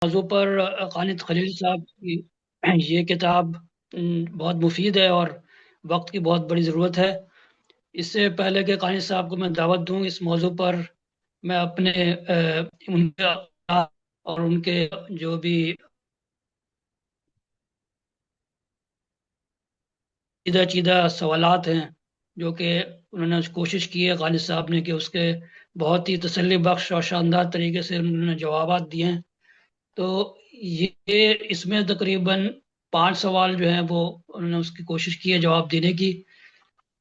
मौजू पर खालिद खलील साहब की ये किताब बहुत मुफीद है और वक्त की बहुत बड़ी ज़रूरत है। इससे पहले कि खालिद साहब को मैं दावत दूं इस मौजू पर, मैं अपने उनके और उनके जो भी सीधा सीधा सवालात हैं जो कि उन्होंने कोशिश की है खालिद साहब ने, कि उसके बहुत ही तसल्ली बख्श और शानदार तरीके से उन्होंने जवाबात दिए हैं। तो ये इसमें तकरीबन 5 सवाल जो हैं वो उन्होंने उसकी कोशिश की है जवाब देने की।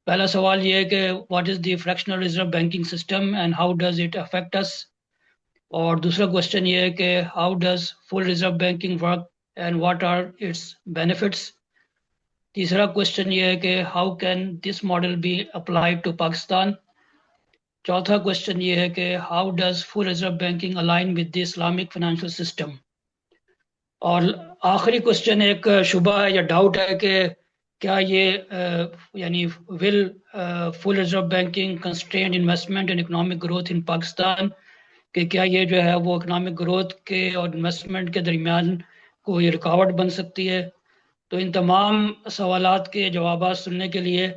पहला सवाल ये है कि what is the fractional reserve banking system and how does it affect us. और दूसरा क्वेश्चन ये है कि how does full reserve banking work and what are its benefits. तीसरा क्वेश्चन ये है कि how can this model be applied to Pakistan. चौथा क्वेश्चन ये है कि how does full reserve banking align with the Islamic financial system. और आखिरी क्वेश्चन एक शुबा है या डाउट है कि क्या ये यानी will full reserve banking constrain investment and economic growth in Pakistan, कि क्या ये जो है वो इकोनॉमिक ग्रोथ के और इन्वेस्टमेंट के दरमियान कोई रुकावट बन सकती है। तो इन तमाम सवालात के जवाब सुनने के लिए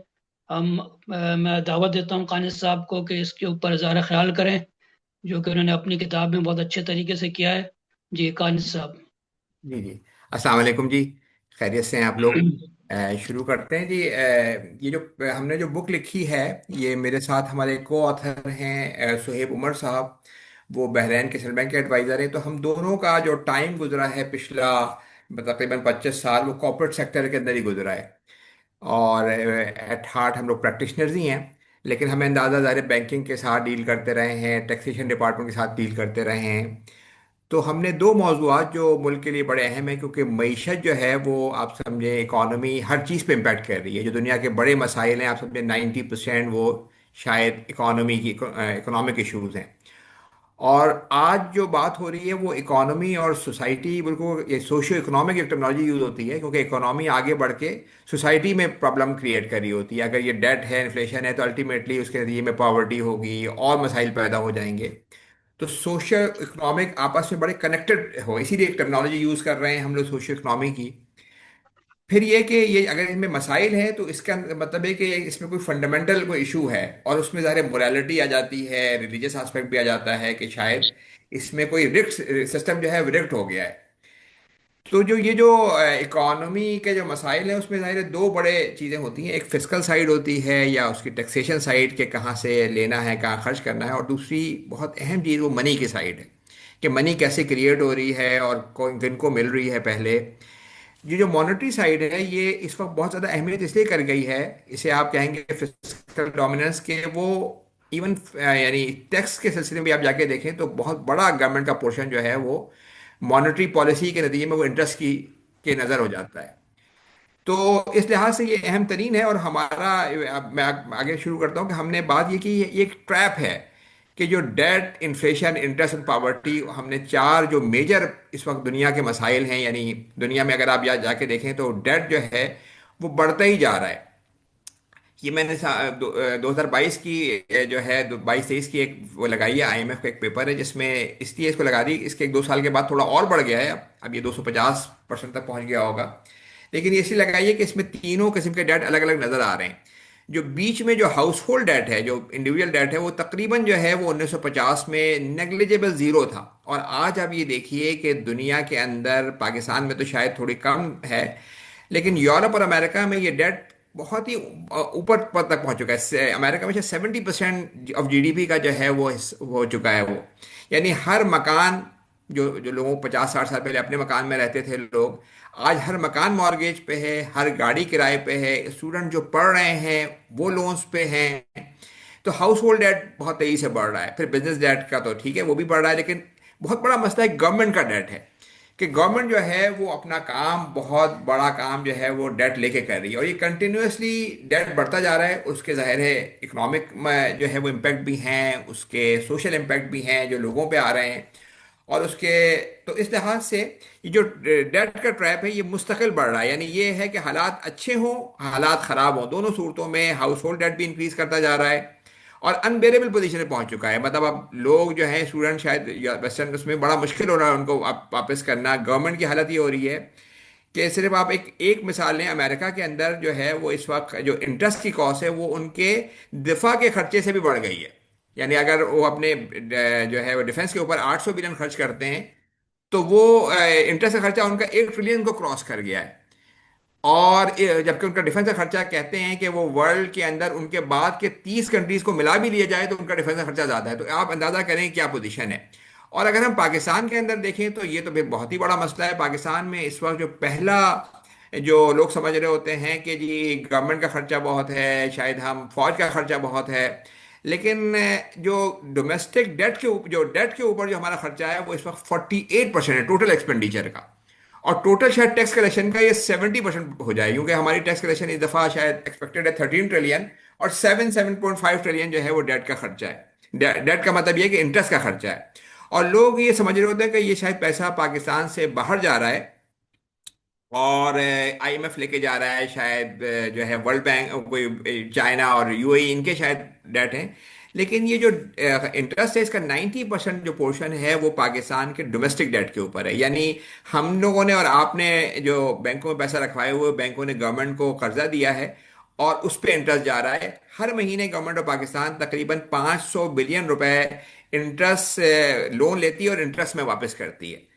मैं दावत देता हूँ कानिस साहब को कि इसके ऊपर ज़रा ख्याल करें, जो कि उन्होंने अपनी किताब में बहुत अच्छे तरीके से किया है। जी कानिस साहब। जी जी। अस्सलाम वालेकुम जी। खैरियत से हैं आप लोग? शुरू करते हैं जी। ये जो हमने जो बुक लिखी है, ये मेरे साथ हमारे को ऑथर हैं सुहेब उमर साहब। वो बहरैन के सेंट्रल बैंक के एडवाइज़र हैं। तो हम दोनों का जो टाइम गुजरा है पिछला तकरीबन 25 साल, वो कॉर्पोरेट सेक्टर के अंदर ही गुजरा है। और एट हार्ट हम लोग प्रैक्टिशनर्स ही हैं। लेकिन हमें अंदाज़ा ज़ाहिर बैंकिंग के साथ डील करते रहे हैं, टैक्सेशन डिपार्टमेंट के साथ डील करते रहे हैं। तो हमने दो मौजूआत जो मुल्क के लिए बड़े अहम हैं, क्योंकि मईशत जो है वो आप समझे इकॉनमी हर चीज़ पे इम्पैक्ट कर रही है। जो दुनिया के बड़े मसाइल हैं, आप समझे 90% वो शायद इकॉनमी की इकोनॉमिक इश्यूज हैं। और आज जो बात हो रही है वो इकॉनमी और सोसाइटी, बिल्कुल ये सोशियो इकोनॉमिक एक टेक्नोलॉजी यूज़ होती है, क्योंकि इकोनॉमी आगे बढ़ के सोसाइटी में प्रॉब्लम क्रिएट कर रही होती है। अगर ये डेट है, इन्फ्लेशन है, तो अल्टीमेटली उसके नतीजे में पॉवर्टी होगी और मसाइल पैदा हो जाएंगे। तो सोशल इकोनॉमिक आपस में बड़े कनेक्टेड हो, इसीलिए एक टेक्नोलॉजी यूज कर रहे हैं हम लोग सोशल इकोनॉमी की। फिर ये कि ये अगर इसमें मसाइल हैं तो इसका मतलब है कि इसमें कोई फंडामेंटल कोई इशू है, और उसमें ज़ाहिर मोरालिटी आ जाती है, रिलीजियस एस्पेक्ट भी आ जाता है कि शायद इसमें कोई रिक्त सिस्टम जो है रिक्त हो गया है। तो जो ये जो इकोनॉमी के जो मसाइल हैं, उसमें ज़ाहिर है दो बड़े चीज़ें होती हैं। एक फिस्कल साइड होती है या उसकी टैक्सेशन साइड, के कहाँ से लेना है, कहाँ खर्च करना है। और दूसरी बहुत अहम चीज़ वो मनी की साइड है, कि मनी कैसे क्रिएट हो रही है और किनको मिल रही है पहले। ये जो मॉनेटरी साइड है, ये इस वक्त बहुत ज़्यादा अहमियत इसलिए कर गई है, इसे आप कहेंगे फिस्कल डोमिनेंस के वो इवन यानी टैक्स के सिलसिले में भी आप जाके देखें तो बहुत बड़ा गवर्नमेंट का पोर्शन जो है वो मॉनेटरी पॉलिसी के नतीजे में वो इंटरेस्ट की के नज़र हो जाता है। तो इस लिहाज से ये अहम तरीन है। और हमारा अब मैं आगे शुरू करता हूँ कि हमने बात ये की, ये एक ट्रैप है कि जो debt, inflation, interest and poverty, हमने चार जो मेजर इस वक्त दुनिया के मसाइल हैं। यानी दुनिया में अगर आप जाके देखें तो डेट जो है वो बढ़ता ही जा रहा है। ये मैंने 2022 की जो है 22-23 की एक वो लगाई है, आईएमएफ का एक पेपर है, जिसमें इसलिए इसको लगा दी, इसके एक दो साल के बाद थोड़ा और बढ़ गया है। अब ये 250% तक पहुंच गया होगा। लेकिन ये इसलिए लगाई है कि इसमें तीनों किस्म के डेट अलग अलग नजर आ रहे हैं। जो बीच में जो हाउस होल्ड डेट है, जो इंडिविजुअल डेट है, वो तकरीबन जो है वो 1950 में नेग्लिजिबल जीरो था। और आज आप ये देखिए कि दुनिया के अंदर, पाकिस्तान में तो शायद थोड़ी कम है, लेकिन यूरोप और अमेरिका में ये डेट बहुत ही ऊपर पद तक पहुंच चुका है। अमेरिका में 70% ऑफ जीडीपी का जो है वो हो चुका है वो। यानी हर मकान, जो जो लोगों 50-60 साल पहले अपने मकान में रहते थे लोग, आज हर मकान मॉर्गेज पे है, हर गाड़ी किराए पे है, स्टूडेंट जो पढ़ रहे हैं वो लोन्स पे हैं। तो हाउस होल्ड डेट बहुत तेजी से बढ़ रहा है। फिर बिजनेस डेट का तो ठीक है, वो भी बढ़ रहा है, लेकिन बहुत बड़ा मसला है गवर्नमेंट का डेट है, कि गवर्नमेंट जो है वो अपना काम, बहुत बड़ा काम जो है वो डेट लेके कर रही है। और ये कंटिन्यूसली डेट बढ़ता जा रहा है। उसके जाहिर है इकोनॉमिक में जो है वो इम्पैक्ट भी हैं, उसके सोशल इम्पैक्ट भी हैं जो लोगों पे आ रहे हैं। और उसके, तो इस लिहाज से ये जो डेट का ट्रैप है ये मुस्तकिल बढ़ रहा है। यानी ये है कि हालात अच्छे हों, हालात ख़राब हों, दोनों सूरतों में हाउस होल्ड डेट भी इंक्रीज करता जा रहा है, और अनबेरेबल पोजीशन पे पहुंच चुका है। मतलब अब लोग जो है स्टूडेंट शायद या वेस्टर्न उसमें बड़ा मुश्किल हो रहा है उनको वापस करना। गवर्नमेंट की हालत ये हो रही है कि सिर्फ आप एक एक मिसाल लें, अमेरिका के अंदर जो है वो इस वक्त जो इंटरेस्ट की कॉस्ट है वो उनके दिफा के खर्चे से भी बढ़ गई है। यानी अगर वो अपने जो है वो डिफेंस के ऊपर 800 बिलियन खर्च करते हैं, तो वो इंटरेस्ट का खर्चा उनका 1 ट्रिलियन को क्रॉस कर गया है। और जबकि उनका डिफेंस का खर्चा कहते हैं कि वो वर्ल्ड के अंदर उनके बाद के 30 कंट्रीज को मिला भी लिया जाए तो उनका डिफेंस का खर्चा ज़्यादा है। तो आप अंदाज़ा करें क्या पोजीशन है। और अगर हम पाकिस्तान के अंदर देखें तो ये तो फिर बहुत ही बड़ा मसला है। पाकिस्तान में इस वक्त जो पहला जो लोग समझ रहे होते हैं कि जी गवर्नमेंट का खर्चा बहुत है, शायद हम फौज का खर्चा बहुत है, लेकिन जो डोमेस्टिक डेट के ऊपर जो हमारा खर्चा है वो इस वक्त 48% है टोटल एक्सपेंडिचर का। और टोटल शायद टैक्स कलेक्शन का ये 70% हो जाए, क्योंकि हमारी टैक्स कलेक्शन इस दफा शायद एक्सपेक्टेड है 13 ट्रिलियन, और 7.5 ट्रिलियन जो है वो डेट का खर्चा है। डेट का मतलब ये है कि इंटरेस्ट का खर्चा है। और लोग ये समझ रहे होते हैं कि ये शायद पैसा पाकिस्तान से बाहर जा रहा है और आईएमएफ लेके जा रहा है, शायद जो है वर्ल्ड बैंक, कोई चाइना और यूएई इनके शायद डेट हैं। लेकिन ये जो इंटरेस्ट है इसका 90% जो पोर्शन है वो पाकिस्तान के डोमेस्टिक डेट के ऊपर है। यानी हम लोगों ने और आपने जो बैंकों में पैसा रखवाए हुए, बैंकों ने गवर्नमेंट को कर्जा दिया है और उस पर इंटरेस्ट जा रहा है। हर महीने गवर्नमेंट ऑफ पाकिस्तान तकरीबन 500 बिलियन रुपए इंटरेस्ट लोन लेती है और इंटरेस्ट में वापस करती है।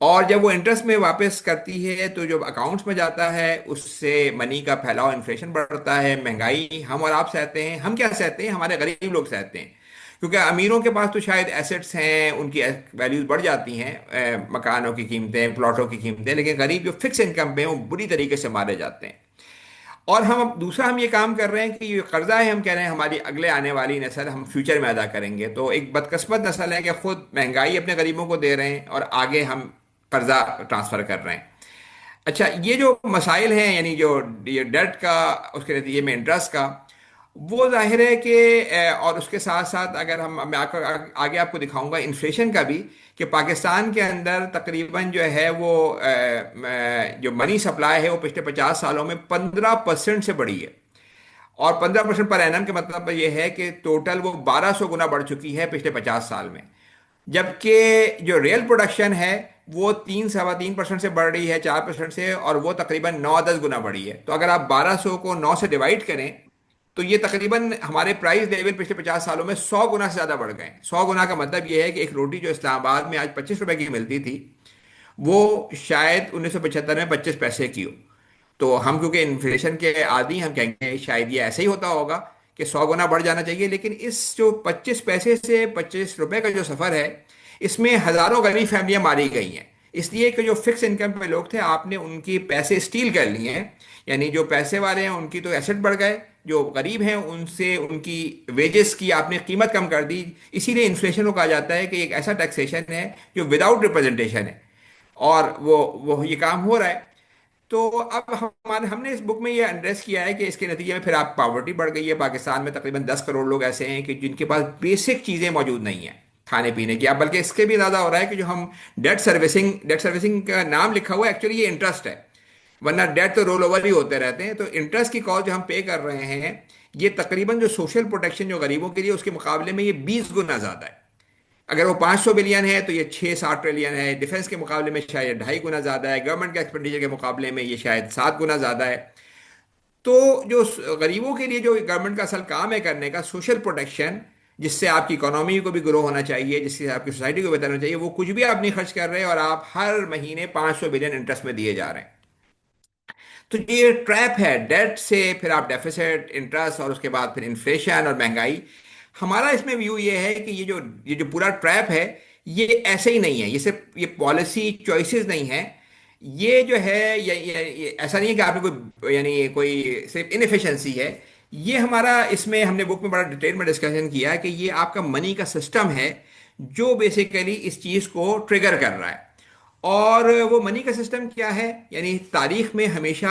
और जब वो इंटरेस्ट में वापस करती है तो जो अकाउंट्स में जाता है उससे मनी का फैलाव, इन्फ्लेशन बढ़ता है, महंगाई हम और आप सहते हैं। हम क्या सहते हैं? हमारे गरीब लोग सहते हैं। क्योंकि अमीरों के पास तो शायद एसेट्स हैं, उनकी वैल्यूज बढ़ जाती हैं, मकानों की कीमतें, प्लॉटों की कीमतें, लेकिन गरीब जो फिक्स इनकम पे हैं वो बुरी तरीके से मारे जाते हैं। और हम अब दूसरा हम ये काम कर रहे हैं कि ये कर्जा है, हम कह रहे हैं हमारी अगले आने वाली नस्ल हम फ्यूचर में अदा करेंगे। तो एक बदकिस्मत नस्ल है कि खुद महंगाई अपने गरीबों को दे रहे हैं और आगे हम कर्जा ट्रांसफर कर रहे हैं। अच्छा, ये जो मसाइल हैं, यानी जो ये डेट का, उसके नतीजे में इंटरेस्ट का, वो जाहिर है कि और उसके साथ साथ अगर हम, मैं आगे आपको दिखाऊंगा इन्फ्लेशन का भी, कि पाकिस्तान के अंदर तकरीबन जो है वो जो मनी सप्लाई है वो पिछले 50 सालों में 15% से बढ़ी है। और 15% पर एनम के मतलब ये है कि टोटल वो 1200 गुना बढ़ चुकी है पिछले 50 साल में। जबकि जो रियल प्रोडक्शन है वो 3 सवा 3% से बढ़ रही है, 4% से, और वो तकरीबन 9-10 गुना बढ़ी है। तो अगर आप 1200 को 9 से डिवाइड करें तो ये तकरीबन हमारे प्राइस लेवल पिछले 50 सालों में 100 गुना से ज़्यादा बढ़ गए। 100 गुना का मतलब ये है कि एक रोटी जो इस्लामाबाद में आज 25 रुपए की मिलती थी वो शायद 1975 में 25 पैसे की हो। तो हम क्योंकि इन्फ्लेशन के आदी, हम कहेंगे शायद ये ऐसे ही होता होगा कि 100 गुना बढ़ जाना चाहिए। लेकिन इस जो 25 पैसे से 25 रुपए का जो सफ़र है, इसमें हज़ारों गरीब फैमिलियां मारी गई हैं। इसलिए कि जो फिक्स इनकम पे लोग थे, आपने उनकी पैसे स्टील कर लिए हैं। यानी जो पैसे वाले हैं उनकी तो एसेट बढ़ गए, जो गरीब हैं उनसे उनकी वेजेस की आपने कीमत कम कर दी। इसीलिए इन्फ्लेशन को कहा जाता है कि एक ऐसा टैक्सेशन है जो विदाउट रिप्रेजेंटेशन है, और वो ये काम हो रहा है। तो अब हमारे हमने इस बुक में ये एड्रेस किया है कि इसके नतीजे में फिर आप पॉवर्टी बढ़ गई है। पाकिस्तान में तकरीबन 10 करोड़ लोग ऐसे हैं कि जिनके पास बेसिक चीज़ें मौजूद नहीं है खाने पीने की। अब बल्कि इसके भी ज़्यादा हो रहा है कि जो हम डेट सर्विसिंग का नाम लिखा हुआ है, एक्चुअली ये इंटरेस्ट है, वरना डेट तो रोल ओवर ही होते रहते हैं। तो इंटरेस्ट की कॉस्ट जो हम पे कर रहे हैं, ये तकरीबन जो सोशल प्रोटेक्शन जो गरीबों के लिए उसके मुकाबले में ये 20 गुना ज़्यादा है। अगर वो 500 बिलियन है तो ये 6-7 ट्रिलियन है। डिफेंस के मुकाबले में शायद 2.5 गुना ज़्यादा है। गवर्नमेंट के एक्सपेंडिचर के मुकाबले में ये शायद 7 गुना ज़्यादा है। तो जो गरीबों के लिए जो गवर्नमेंट का असल काम है करने का, सोशल प्रोटेक्शन, जिससे आपकी इकोनॉमी को भी ग्रो होना चाहिए, जिससे आपकी सोसाइटी को बेहतर होना चाहिए, वो कुछ भी आप नहीं खर्च कर रहे हैं और आप हर महीने 500 बिलियन इंटरेस्ट में दिए जा रहे हैं। तो ये ट्रैप है डेट से, फिर आप डेफिसिट, इंटरेस्ट, और उसके बाद फिर इन्फ्लेशन और महंगाई। हमारा इसमें व्यू ये है कि ये जो पूरा ट्रैप है, ये ऐसे ही नहीं है। ये सिर्फ ये पॉलिसी चॉइसेस नहीं है। ये जो है ये ऐसा नहीं है कि आपने कोई, यानी ये कोई सिर्फ इनएफिशिएंसी है। ये हमारा, इसमें हमने बुक में बड़ा डिटेल में डिस्कशन किया है कि ये आपका मनी का सिस्टम है जो बेसिकली इस चीज़ को ट्रिगर कर रहा है। और वो मनी का सिस्टम क्या है? यानी तारीख में हमेशा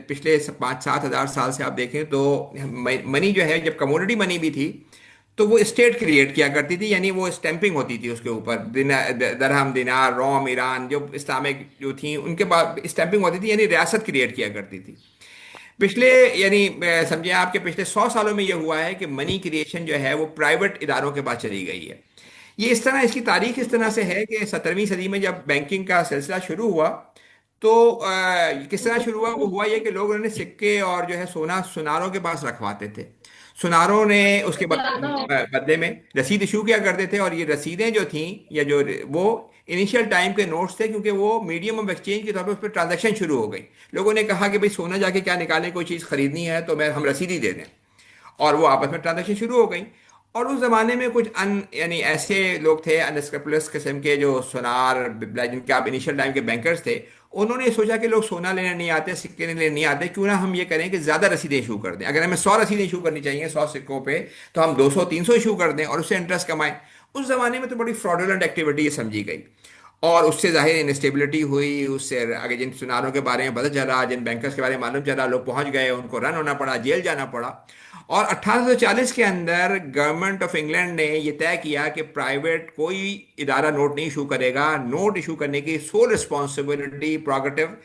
पिछले 5-7 हज़ार साल से आप देखें तो मनी जो है, जब कमोडिटी मनी भी थी तो वो स्टेट क्रिएट किया करती थी। यानी वो स्टैंपिंग होती थी उसके ऊपर, दरहम, दिनार, रोम, ईरान जो इस्लामिक जो थी उनके बाद स्टैंपिंग होती थी, यानी रियासत क्रिएट किया करती थी। पिछले यानी समझिए आपके पिछले 100 सालों में ये हुआ है कि मनी क्रिएशन जो है वो प्राइवेट इदारों के पास चली गई है। ये इस तरह, इसकी तारीख इस तरह से है कि 17वीं सदी में जब बैंकिंग का सिलसिला शुरू हुआ, तो किस तरह शुरू हुआ, वो हुआ ये कि लोग उन्होंने सिक्के और जो है सोना सुनारों के पास रखवाते थे। सुनारों ने उसके बदले में रसीद इशू किया करते थे, और ये रसीदें जो थीं, या जो वो इनिशियल टाइम के नोट्स थे, क्योंकि वो मीडियम ऑफ एक्सचेंज के तौर पर उस पर ट्रांजेक्शन शुरू हो गई। लोगों ने कहा कि भाई सोना जाके क्या निकालें, कोई चीज़ खरीदनी है तो मैं हम रसीद ही दे दें, और वो आपस में ट्रांजेक्शन शुरू हो गई। और उस जमाने में कुछ यानी ऐसे लोग थे अनस्क्रपुलस किस्म के, जो सोनार जिनके आप इनिशियल टाइम के बैंकर्स थे, उन्होंने सोचा कि लोग सोना लेने नहीं आते, सिक्के लेने नहीं आते, क्यों ना हम ये करें कि ज़्यादा रसीदें इशू कर दें। अगर हमें 100 रसीदें इशू करनी चाहिए 100 सिक्कों पे, तो हम 200 300 इशू कर दें और उससे इंटरेस्ट कमाएं। उस जमाने में तो बड़ी फ्रॉडुलेंट एक्टिविटी ये समझी गई, और उससे जाहिर इंस्टेबिलिटी हुई। उससे आगे जिन सुनारों के बारे में पता चला, जिन बैंकर्स के बारे में मालूम चला, लोग पहुंच गए, उनको रन होना पड़ा, जेल जाना पड़ा। और 1840 के अंदर गवर्नमेंट ऑफ इंग्लैंड ने यह तय किया कि प्राइवेट कोई इदारा नोट नहीं इशू करेगा। नोट इशू करने की सोल रिस्पॉन्सिबिलिटी प्रोगेटिव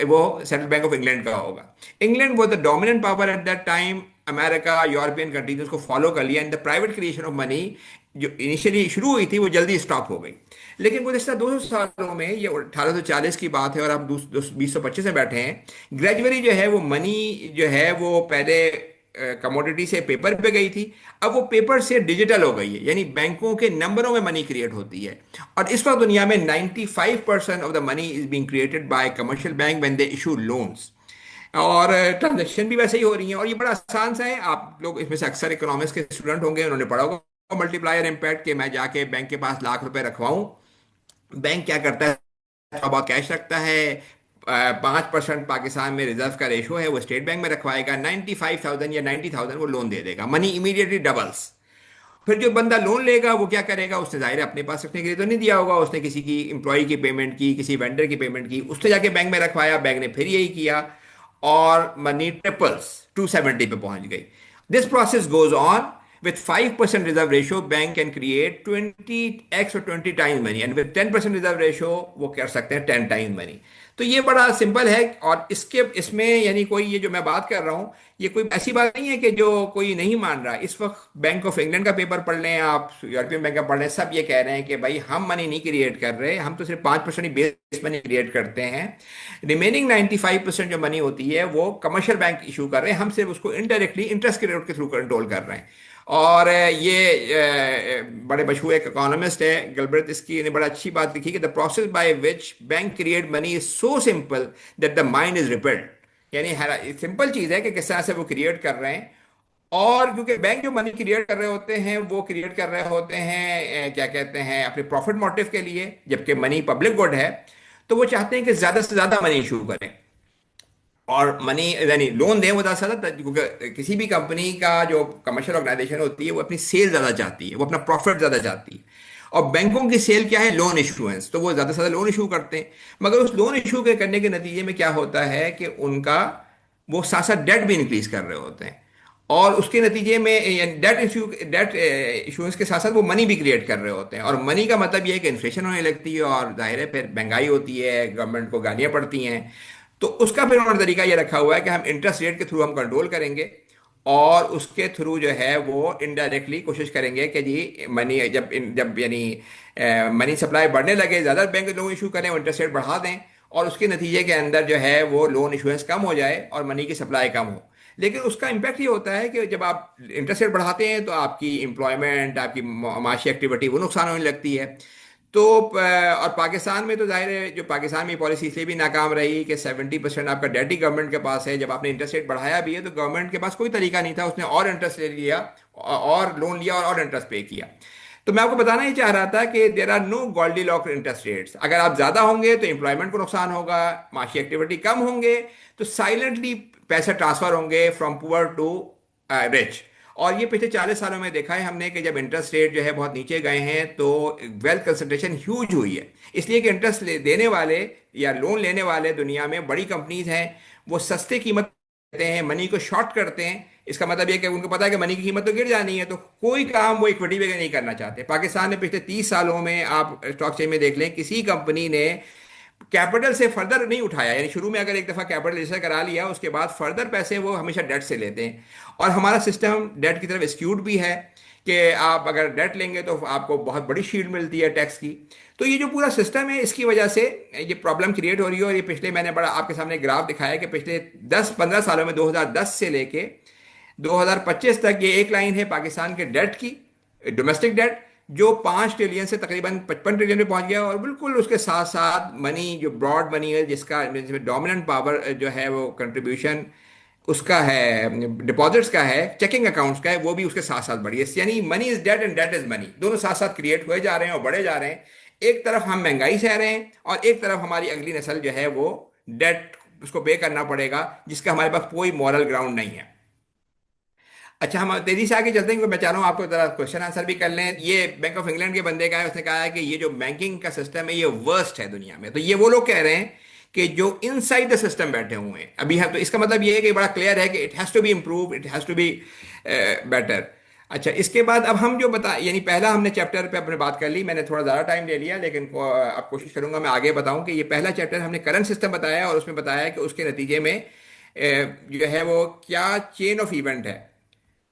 वो सेंट्रल बैंक ऑफ इंग्लैंड का होगा। England was the dominant power at that time. America, European countries उसको फॉलो कर लिया, and the private creation of money जो इनिशियली शुरू हुई थी वो जल्दी स्टॉप हो गई। लेकिन गुज़श्ता 200 सालों में, ये 1840 की बात है और आप 2025 में बैठे हैं, ग्रेजुअली जो है वो मनी जो है वो पहले कमोडिटी से पेपर पे गई थी, अब वो पेपर से डिजिटल हो गई है, यानी बैंकों के नंबरों में मनी क्रिएट होती है। और इस वक्त दुनिया में 95% of the money is being created by commercial bank when they issue loans. और ट्रांजेक्शन भी वैसे ही हो रही हैं, और ये बड़ा आसान सा है। आप लोग इसमें से अक्सर इकोनॉमिक्स के स्टूडेंट होंगे, उन्होंने पढ़ा होगा मल्टीप्लायर इम्पैक्ट, कि मैं जाके बैंक के पास लाख रुपए रखवाऊं, बैंक क्या करता है, थोड़ा बहुत कैश रखता है, 5% पाकिस्तान में रिजर्व का रेशो है, वो स्टेट बैंक में रखवाएगा, 95,000 या 90,000 वो लोन दे देगा, मनी इमीडिएटली डबल्स। फिर जो बंदा लोन लेगा वो क्या करेगा, उसने जाहिर है अपने पास रखने के लिए तो नहीं दिया होगा, उसने किसी की एम्प्लॉय की पेमेंट की, किसी वेंडर की पेमेंट की, उसने जाके बैंक में रखवाया, बैंक ने फिर यही किया, और मनी ट्रिपल्स 270 पे पहुंच गई। This process goes on with 5% reserve ratio bank can create 20x or 20 times money, and with 10% reserve ratio वो कर सकते हैं 10 times money। तो ये बड़ा सिंपल है। और इसके इसमें यानी कोई ये जो मैं बात कर रहा हूँ, ये कोई ऐसी बात नहीं है कि जो कोई नहीं मान रहा। इस वक्त बैंक ऑफ इंग्लैंड का पेपर पढ़ लें, आप यूरोपियन बैंक का पढ़ लें, सब ये कह रहे हैं कि भाई हम मनी नहीं क्रिएट कर रहे, हम तो सिर्फ 5% ही बेस मनी क्रिएट करते हैं। रिमेनिंग 95% जो मनी होती है वो कमर्शियल बैंक इशू कर रहे हैं, हम सिर्फ उसको इनडायरेक्टली इंटरेस्ट के रेट के थ्रू कंट्रोल कर रहे हैं। और बड़े मशहूर एक इकोनॉमिस्ट है गिलबर्ट, इसकी ने बड़ा अच्छी बात लिखी कि the process by which bank create money is so simple that the mind is repelled. यानी सिंपल चीज है कि किस तरह से वो क्रिएट कर रहे हैं। और क्योंकि बैंक जो मनी क्रिएट कर रहे होते हैं वो क्रिएट कर रहे होते हैं क्या कहते हैं, अपने प्रॉफिट मोटिव के लिए, जबकि मनी पब्लिक गुड है, तो वो चाहते हैं कि ज्यादा से ज्यादा मनी इशू करें और मनी यानी लोन दें वो ज़्यादा से ज़्यादा। क्योंकि किसी भी कंपनी का जो कमर्शियल ऑर्गेनाइजेशन होती है वो अपनी सेल ज़्यादा चाहती है, वो अपना प्रॉफिट ज़्यादा चाहती है। और बैंकों की सेल क्या है, लोन इशुएंस, तो वो ज़्यादा से ज़्यादा लोन इशू करते हैं। मगर उस लोन इशू के करने के नतीजे में क्या होता है कि उनका वो साथ साथ डेट भी इंक्रीज कर रहे होते हैं, और उसके नतीजे में डेट इशूएंस के साथ साथ वो मनी भी क्रिएट कर रहे होते हैं। और मनी का मतलब ये है कि इन्फ्लेशन होने लगती है, और जाहिर है फिर महंगाई होती है, गवर्नमेंट को गालियां पड़ती हैं। तो उसका फिर उन्होंने तरीका ये रखा हुआ है कि हम इंटरेस्ट रेट के थ्रू हम कंट्रोल करेंगे, और उसके थ्रू जो है वो इनडायरेक्टली कोशिश करेंगे कि जी मनी जब जब यानी मनी सप्लाई बढ़ने लगे, ज़्यादा बैंक लोन इशू करें, इंटरेस्ट रेट बढ़ा दें, और उसके नतीजे के अंदर जो है वो लोन इशुएंस कम हो जाए और मनी की सप्लाई कम हो। लेकिन उसका इम्पैक्ट ये होता है कि जब आप इंटरेस्ट रेट बढ़ाते हैं तो आपकी एम्प्लॉयमेंट, आपकी माशी एक्टिविटी वो नुकसान होने लगती है। तो और पाकिस्तान में तो जाहिर है, जो पाकिस्तान में पॉलिसी इसलिए भी नाकाम रही कि 70% आपका डेट ही गवर्नमेंट के पास है। जब आपने इंटरेस्ट रेट बढ़ाया भी है तो गवर्नमेंट के पास कोई तरीका नहीं था, उसने और इंटरेस्ट ले लिया और लोन लिया और इंटरेस्ट पे किया। तो मैं आपको बताना ही चाह रहा था कि there are no Goldilocks interest rates. अगर आप ज़्यादा होंगे तो एम्प्लॉयमेंट को नुकसान होगा, माशी एक्टिविटी कम होंगे, तो साइलेंटली पैसे ट्रांसफर होंगे फ्रॉम पुअर टू रिच। और ये पिछले 40 सालों में देखा है हमने कि जब इंटरेस्ट रेट जो है बहुत नीचे गए हैं तो वेल्थ कंसंट्रेशन ह्यूज हुई है। इसलिए कि इंटरेस्ट देने वाले या लोन लेने वाले दुनिया में बड़ी कंपनीज हैं, वो सस्ते कीमत देते हैं, मनी को शॉर्ट करते हैं। इसका मतलब यह कि उनको पता है कि मनी की कीमत तो गिर जानी है, तो कोई काम वो इक्विटी पे नहीं करना चाहते। पाकिस्तान ने पिछले 30 सालों में आप स्टॉक चेन में देख लें, किसी कंपनी ने कैपिटल से फर्दर नहीं उठाया, यानी शुरू में अगर एक दफ़ा कैपिटल रजिस्टर करा लिया उसके बाद फर्दर पैसे वो हमेशा डेट से लेते हैं। और हमारा सिस्टम डेट की तरफ स्क्यूड भी है कि आप अगर डेट लेंगे तो आपको बहुत बड़ी शील्ड मिलती है टैक्स की। तो ये जो पूरा सिस्टम है इसकी वजह से ये प्रॉब्लम क्रिएट हो रही है। और ये पिछले, मैंने बड़ा आपके सामने ग्राफ दिखाया कि पिछले 10-15 सालों में 2010 से लेके 2025 तक ये एक लाइन है पाकिस्तान के डेट की, डोमेस्टिक डेट, जो 5 ट्रिलियन से तकरीबन 55 ट्रिलियन में पहुंच गया। और बिल्कुल उसके साथ साथ मनी, जो ब्रॉड मनी है जिसका डोमिनेंट पावर जो है वो कंट्रीब्यूशन उसका है, डिपॉजिट्स का है, चेकिंग अकाउंट्स का है, वो भी उसके साथ साथ बढ़ी है। यानी money is debt and debt is money, दोनों साथ साथ क्रिएट हुए जा रहे हैं और बढ़े जा रहे हैं। एक तरफ हम महंगाई सह रहे हैं और एक तरफ हमारी अगली नस्ल जो है वो डेट उसको पे करना पड़ेगा, जिसका हमारे पास कोई मॉरल ग्राउंड नहीं है। अच्छा, हम तेजी से आगे चलते हैं क्योंकि मैं चाह रहा हूँ आपको जरा क्वेश्चन आंसर भी कर लें। ये बैंक ऑफ इंग्लैंड के बंदे का है, उसने कहा है कि ये जो बैंकिंग का सिस्टम है ये वर्स्ट है दुनिया में। तो ये वो लोग कह रहे हैं कि जो इनसाइड द सिस्टम बैठे हुए हैं अभी है। तो इसका मतलब ये है कि बड़ा क्लियर है कि it has to be improve, it has to be better. अच्छा, इसके बाद अब हम जो बता, यानी पहला हमने चैप्टर पे अपने बात कर ली, मैंने थोड़ा ज़्यादा टाइम ले लिया, लेकिन अब कोशिश करूंगा मैं आगे बताऊं कि ये पहला चैप्टर हमने करंट सिस्टम बताया और उसमें बताया कि उसके नतीजे में जो है वो क्या चेन ऑफ इवेंट है।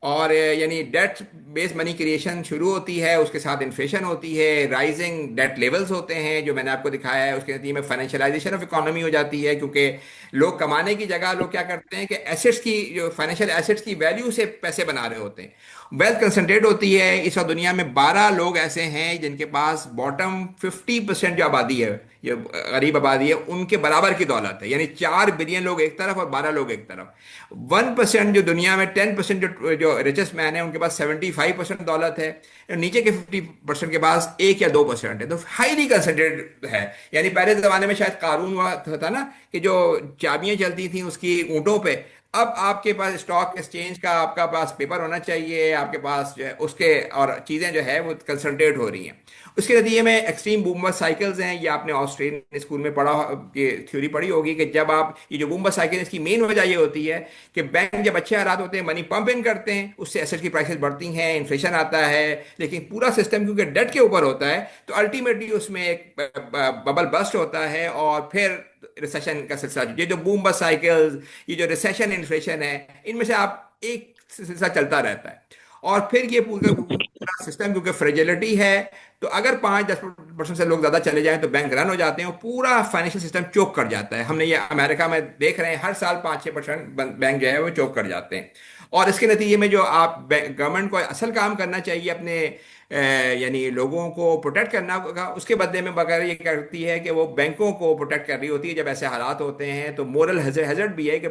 और यानी डेट बेस्ड मनी क्रिएशन शुरू होती है, उसके साथ इन्फ्लेशन होती है, राइजिंग डेट लेवल्स होते हैं जो मैंने आपको दिखाया है, उसके नतीजे में फाइनेंशियलाइजेशन ऑफ इकोनॉमी हो जाती है, क्योंकि लोग कमाने की जगह लोग क्या करते हैं कि एसेट्स की, जो फाइनेंशियल एसेट्स की वैल्यू से पैसे बना रहे होते हैं। वेल्थ कंसंट्रेट होती है। इस वक्त दुनिया में 12 लोग ऐसे हैं जिनके पास बॉटम 50% जो आबादी है, जो गरीब आबादी है, उनके बराबर की दौलत है। यानी 4 बिलियन लोग एक तरफ और 12 लोग एक तरफ। 1% जो दुनिया में 10% जो रिचेस्ट मैन है उनके पास 75% दौलत है। नीचे के 50% के पास 1 या 2% है। तो हाईली कंसंट्रेटेड है। यानी पहले जमाने में शायद कानून हुआ था ना कि जो चाबियां चलती थी उसकी ऊंटों पे, अब आपके पास स्टॉक एक्सचेंज का आपका पास पेपर होना चाहिए, आपके पास जो है उसके, और चीज़ें जो है वो कंसंट्रेट हो रही हैं। उसके नतीजे में एक्सट्रीम बूमर साइकिल्स हैं। ये आपने ऑस्ट्रेलियन स्कूल में पढ़ा, ये थ्योरी पढ़ी होगी कि जब आप ये जो बूमर साइकिल, इसकी मेन वजह ये होती है कि बैंक जब अच्छे हालात होते हैं मनी पंप इन करते हैं, उससे एसेट की प्राइसेस बढ़ती हैं, इन्फ्लेशन आता है। लेकिन पूरा सिस्टम क्योंकि डेट के ऊपर होता है तो अल्टीमेटली उसमें एक बबल बस्ट होता है और फिर रिसेशन का सिलसिला। ये जो बूमर साइकिल्स, ये जो रिसेशन, इन्फ्लेशन है, इनमें से आप एक सिलसिला चलता रहता है। और फिर ये पूरा पूरा सिस्टम क्योंकि फ्रेजिलिटी है, तो अगर 5-10% से लोग ज्यादा चले जाएं तो बैंक रन हो जाते हैं और पूरा फाइनेंशियल सिस्टम चोक कर जाता है। हमने ये अमेरिका में देख रहे हैं, हर साल 5-6% बैंक जो है वो चोक कर जाते हैं। और इसके नतीजे में जो आप गवर्नमेंट को असल काम करना चाहिए अपने यानी लोगों को प्रोटेक्ट करना होगा, उसके बदले में बगैर ये करती है कि वो बैंकों को प्रोटेक्ट कर रही होती है। जब ऐसे हालात होते हैं तो मोरल हैजर्ड भी है कि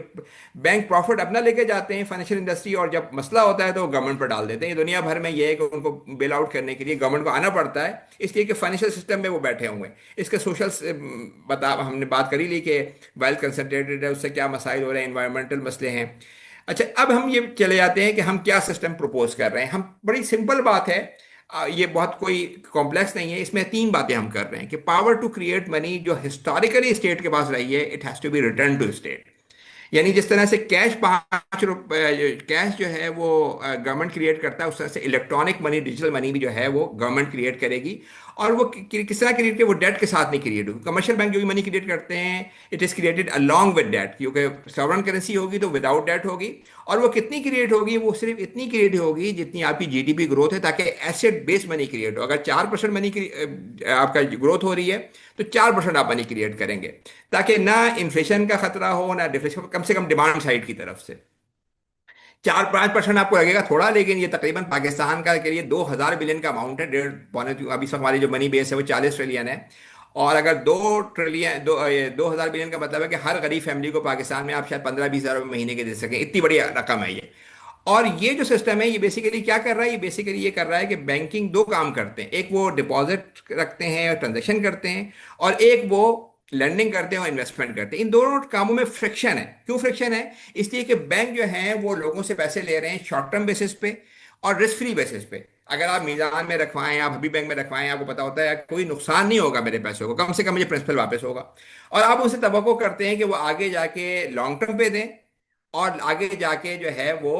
बैंक प्रॉफिट अपना लेके जाते हैं फाइनेंशियल इंडस्ट्री, और जब मसला होता है तो वो गवर्नमेंट पर डाल देते हैं। ये दुनिया भर में ये है कि उनको बेल आउट करने के लिए गवर्नमेंट को आना पड़ता है, इसलिए कि फाइनेंशियल सिस्टम में वो बैठे हुए हैं। इसके सोशल बता, हमने बात करी ली कि वेल्थ कंसंट्रेटेड है, उससे क्या मसाइल हो रहे हैं, इन्वायरमेंटल मसले हैं। अच्छा, अब हम ये चले जाते हैं कि हम क्या सिस्टम प्रपोज कर रहे हैं। हम, बड़ी सिंपल बात है, ये बहुत कोई कॉम्प्लेक्स नहीं है। इसमें 3 बातें हम कर रहे हैं कि पावर टू क्रिएट मनी जो हिस्टोरिकली स्टेट के पास रही है, it has to be return to state. यानी जिस तरह से कैश 5 रुपए कैश जो है वो गवर्नमेंट क्रिएट करता है, उस तरह से इलेक्ट्रॉनिक मनी, डिजिटल मनी भी जो है वो गवर्नमेंट क्रिएट करेगी। और वो किस तरह क्रिएट करे, वो डेट के साथ नहीं क्रिएट होगी। कमर्शियल बैंक जो भी मनी क्रिएट करते हैं, it is created along with debt, क्योंकि सॉवरेन करेंसी होगी तो विदाउट डेट होगी। और वो कितनी क्रिएट होगी, वो सिर्फ इतनी क्रिएट होगी जितनी आपकी जीडीपी ग्रोथ है, ताकि एसेट बेस्ड मनी क्रिएट हो। अगर 4% मनी आपका ग्रोथ हो रही है तो 4% आप मनी क्रिएट करेंगे, ताकि ना इन्फ्लेशन का खतरा हो ना डिफ्लेशन, कम से कम डिमांड साइड की तरफ से। 4-5% आपको लगेगा थोड़ा, लेकिन ये तकरीबन पाकिस्तान का के लिए 2,000 बिलियन का अमाउंट है। 1.5 पौने, अभी सब हमारी जो मनी बेस है वो 40 ट्रिलियन है। और अगर 2 ट्रिलियन, 2,000 बिलियन का मतलब है कि हर गरीब फैमिली को पाकिस्तान में आप शायद 15-20 हज़ार रुपये महीने के दे सकें, इतनी बड़ी रकम है ये। और ये जो सिस्टम है ये बेसिकली क्या कर रहा है, ये बेसिकली ये कर रहा है कि बैंकिंग 2 काम करते हैं। एक वो डिपॉजिट रखते हैं और ट्रांजेक्शन करते हैं, और एक वो लैंडिंग करते हैं और इन्वेस्टमेंट करते हैं। इन दोनों कामों में फ्रिक्शन है। क्यों फ्रिक्शन है? इसलिए कि बैंक जो है वो लोगों से पैसे ले रहे हैं शॉर्ट टर्म बेसिस पे और रिस्क फ्री बेसिस पे। अगर आप मीजान में रखवाएं, आप अभी बैंक में रखवाएं, आपको पता होता है कोई नुकसान नहीं होगा मेरे पैसों को, कम से कम मुझे प्रिंसिपल वापस होगा। और आप उनसे तवक्को करते हैं कि वो आगे जाके लॉन्ग टर्म पे दें और आगे जाके जो है वो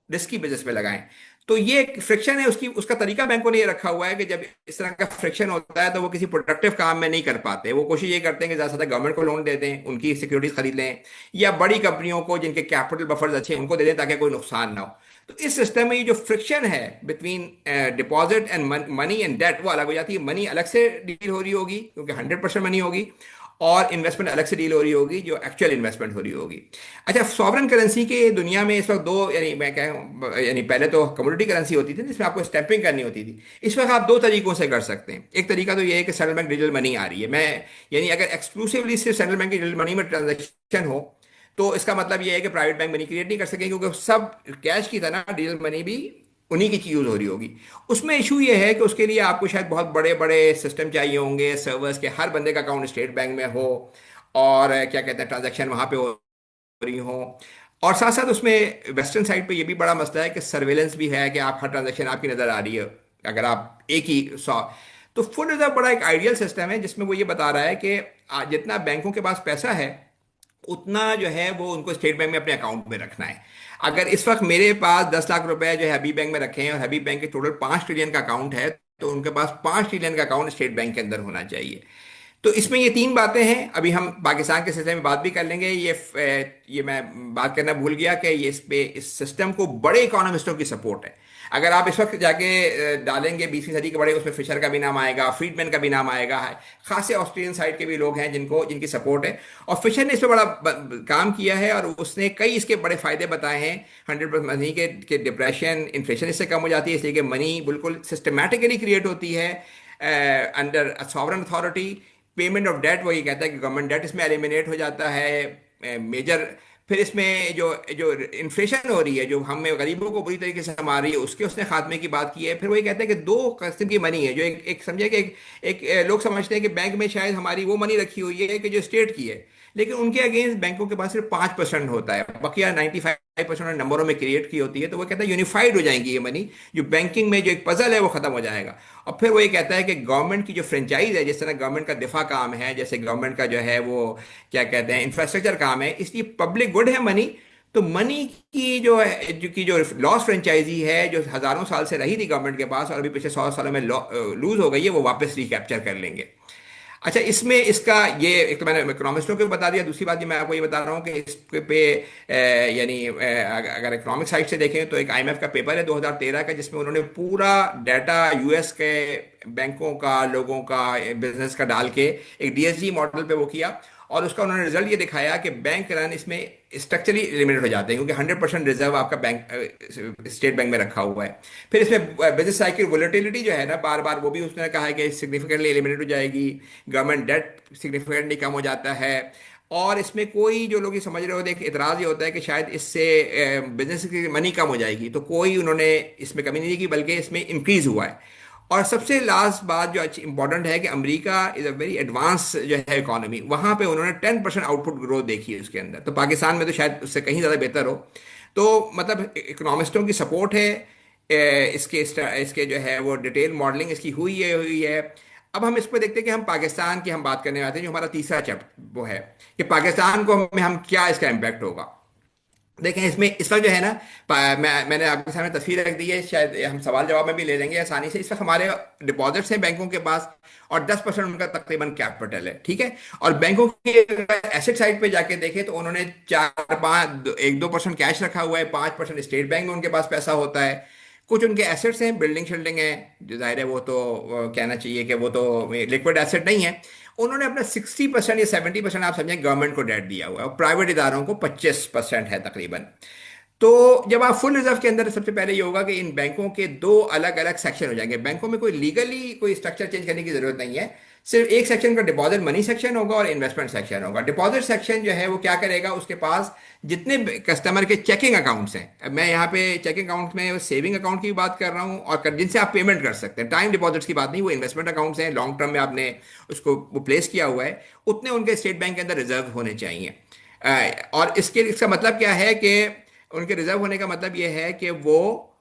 रिस्की बिजनेस में लगाएं। तो ये एक फ्रिक्शन है, उसकी उसका तरीका बैंकों ने ये रखा हुआ है कि जब इस तरह का फ्रिक्शन होता है तो वो किसी प्रोडक्टिव काम में नहीं कर पाते। वो कोशिश ये करते हैं कि ज़्यादा से ज़्यादा गवर्नमेंट को लोन दे दें, उनकी सिक्योरिटीज खरीद लें, या बड़ी कंपनियों को जिनके कैपिटल बफर्स अच्छे हैं उनको दे दें ताकि कोई नुकसान ना हो। तो इस सिस्टम में ये जो फ्रिक्शन है between deposit and money and debt, वो अलग हो जाती है। मनी अलग से डील हो रही होगी क्योंकि 100% मनी होगी, और इन्वेस्टमेंट अलग से डील हो रही होगी जो एक्चुअल इन्वेस्टमेंट हो रही होगी। अच्छा, सॉवरेन करेंसी के दुनिया में इस वक्त दो, यानी मैं कह यानी पहले तो कमोडिटी करेंसी होती थी जिसमें आपको स्टैंपिंग करनी होती थी। इस वक्त आप दो तरीकों से कर सकते हैं। एक तरीका तो ये है कि सेंट्रल बैंक डिजिटल मनी आ रही है। मैं यानी अगर एक्सक्लूसिवली सिर्फ सेंट्रल बैंक की डिजिटल मनी में ट्रांजेक्शन हो तो इसका मतलब ये है कि प्राइवेट बैंक मनी क्रिएट नहीं कर सकेंगे, क्योंकि सब कैश की तरह डिजिटल मनी भी उन्हीं की यूज हो रही होगी। उसमें इशू ये है कि उसके लिए आपको शायद बहुत बड़े बड़े सिस्टम चाहिए होंगे, सर्वर्स के, हर बंदे का अकाउंट स्टेट बैंक में हो, और क्या कहते हैं ट्रांजैक्शन वहां पे हो रही हो। और साथ साथ उसमें वेस्टर्न साइड पे ये भी बड़ा मसला है कि सर्वेलेंस भी है कि आप हर ट्रांजैक्शन आपकी नजर आ रही है अगर आप एक ही सौ। तो फुल रिजर्व बड़ा एक आइडियल सिस्टम है जिसमें वो ये बता रहा है कि जितना बैंकों के पास पैसा है उतना जो है वो उनको स्टेट बैंक में अपने अकाउंट में रखना है। अगर इस वक्त मेरे पास 10 लाख रुपए जो है हबीब बैंक में रखे हैं और हबीब बैंक के टोटल 5 ट्रिलियन का अकाउंट है, तो उनके पास 5 ट्रिलियन का अकाउंट स्टेट बैंक के अंदर होना चाहिए। तो इसमें ये तीन बातें हैं। अभी हम पाकिस्तान के सिलसिले में बात भी कर लेंगे। ये मैं बात करना भूल गया कि ये इस सिस्टम को बड़े इकोनॉमिस्टों की सपोर्ट है। अगर आप इस वक्त जाके डालेंगे 20वीं सदी के बड़े, उसमें फिशर का भी नाम आएगा, फ्रीडमैन का भी नाम आएगा, है खासे ऑस्ट्रेलियन साइड के भी लोग हैं जिनकी सपोर्ट है। और फिशर ने इस पर बड़ा काम किया है और उसने कई इसके बड़े फायदे बताए हैं। 100% मनी के डिप्रेशन, इन्फ्लेशन इससे कम हो जाती है, इसलिए कि मनी बिल्कुल सिस्टमैटिकली क्रिएट होती है under sovereign authority. Payment of debt, वही कहता है कि गवर्नमेंट डेट इसमें एलिमिनेट हो जाता है मेजर। फिर इसमें जो जो इन्फ्लेशन हो रही है, जो हमें गरीबों को बुरी तरीके से हमा रही है, उसके उसने खात्मे की बात की है। फिर वही कहता है कि दो किस्म की मनी है, जो एक समझे कि लोग समझते हैं कि बैंक में शायद हमारी वो मनी रखी हुई है कि जो स्टेट की है, लेकिन उनके अगेंस्ट बैंकों के पास सिर्फ 5% होता है, बकिया 95% नंबरों में क्रिएट की होती है। तो वो कहता है यूनिफाइड हो जाएंगी ये मनी, जो बैंकिंग में जो एक पजल है वो खत्म हो जाएगा। और फिर वो ये कहता है कि गवर्नमेंट की जो फ्रेंचाइज है, जिस तरह गवर्नमेंट का दिफा काम है, जैसे गवर्नमेंट का जो है वो क्या कहते हैं इंफ्रास्ट्रक्चर काम है, इसलिए पब्लिक गुड है मनी। तो मनी की जो है जो लॉस फ्रेंचाइजी है, जो हजारों साल से रही थी गवर्नमेंट के पास और अभी पिछले 100 सालों में लूज हो गई है, वो वापस रिकैप्चर कर लेंगे। अच्छा, इसमें इसका ये एक तो मैंने इकोनॉमिस्टों को बता दिया। दूसरी बात ये मैं आपको ये बता रहा हूँ कि इस पे यानी अगर इकोनॉमिक साइड से देखें तो एक आईएमएफ का पेपर है 2013 का, जिसमें उन्होंने पूरा डाटा यूएस के बैंकों का, लोगों का, बिजनेस का डाल के एक डीएसजी मॉडल पे वो किया। और उसका उन्होंने रिजल्ट ये दिखाया कि बैंक रन इसमें स्ट्रक्चरली एलिमिनेट हो जाते हैं, क्योंकि 100% रिजर्व आपका बैंक स्टेट बैंक में रखा हुआ है। फिर इसमें बिजनेस साइकिल वोलेटिलिटी जो है ना, बार बार वो भी उसने कहा है कि सिग्निफिकेंटली एलिमिनेट हो जाएगी। गवर्नमेंट डेट सिग्निफिकेंटली कम हो जाता है। और इसमें कोई जो लोग ये समझ रहे होते हैं, एक इतराज़ ये होता है कि शायद इससे बिजनेस की मनी कम हो जाएगी, तो कोई उन्होंने इसमें कमी नहीं की, बल्कि इसमें इंक्रीज हुआ है। और सबसे लास्ट बात जो अच्छी इंपॉर्टेंट है कि America is a very advance जो है इकोनॉमी, वहाँ पे उन्होंने 10% आउटपुट ग्रोथ देखी है उसके अंदर। तो पाकिस्तान में तो शायद उससे कहीं ज़्यादा बेहतर हो। तो मतलब इकोनॉमिस्टों की सपोर्ट है। इसके इसके जो है वो डिटेल मॉडलिंग इसकी हुई है। अब हम इस पर देखते हैं कि हम पाकिस्तान की हम बात करने वाले हैं, जो हमारा तीसरा चैप्टर वो है कि पाकिस्तान को में हम क्या इसका इम्पैक्ट होगा। देखें, इसमें इस वक्त जो है ना, मैंने आपके सामने तस्वीर रख दी है, शायद हम सवाल जवाब में भी ले लेंगे आसानी से। इस वक्त हमारे डिपॉजिट्स हैं बैंकों के पास, और 10% उनका तकरीबन कैपिटल है, ठीक है। और बैंकों की एसेट साइड पे जाके देखें तो उन्होंने 1-2% कैश रखा हुआ है, 5% स्टेट बैंक में उनके पास पैसा होता है। कुछ उनके एसेट्स हैं, बिल्डिंग शिल्डिंग है, जो जाहिर है वो तो कहना चाहिए कि वो तो लिक्विड एसेट नहीं है। उन्होंने अपना 60% या 70% आप समझें गवर्नमेंट को डेट दिया हुआ है, और प्राइवेट इदारों को 25% है तकरीबन। तो जब आप फुल रिजर्व के अंदर, सबसे पहले ये होगा कि इन बैंकों के दो अलग अलग सेक्शन हो जाएंगे। बैंकों में कोई लीगली कोई स्ट्रक्चर चेंज करने की जरूरत नहीं है। सिर्फ एक सेक्शन का डिपॉजिट मनी सेक्शन होगा और इन्वेस्टमेंट सेक्शन होगा। डिपॉजिट सेक्शन जो है वो क्या करेगा, उसके पास जितने कस्टमर के चेकिंग अकाउंट्स हैं, अब मैं यहाँ पे चेकिंग अकाउंट में सेविंग अकाउंट की भी बात कर रहा हूँ, और जिनसे आप पेमेंट कर सकते हैं, टाइम डिपॉजिट्स की बात नहीं, वो इन्वेस्टमेंट अकाउंट्स हैं, लॉन्ग टर्म में आपने उसको वो प्लेस किया हुआ है, उतने उनके स्टेट बैंक के अंदर रिजर्व होने चाहिए। और इसका मतलब क्या है कि उनके रिजर्व होने का मतलब ये है कि वो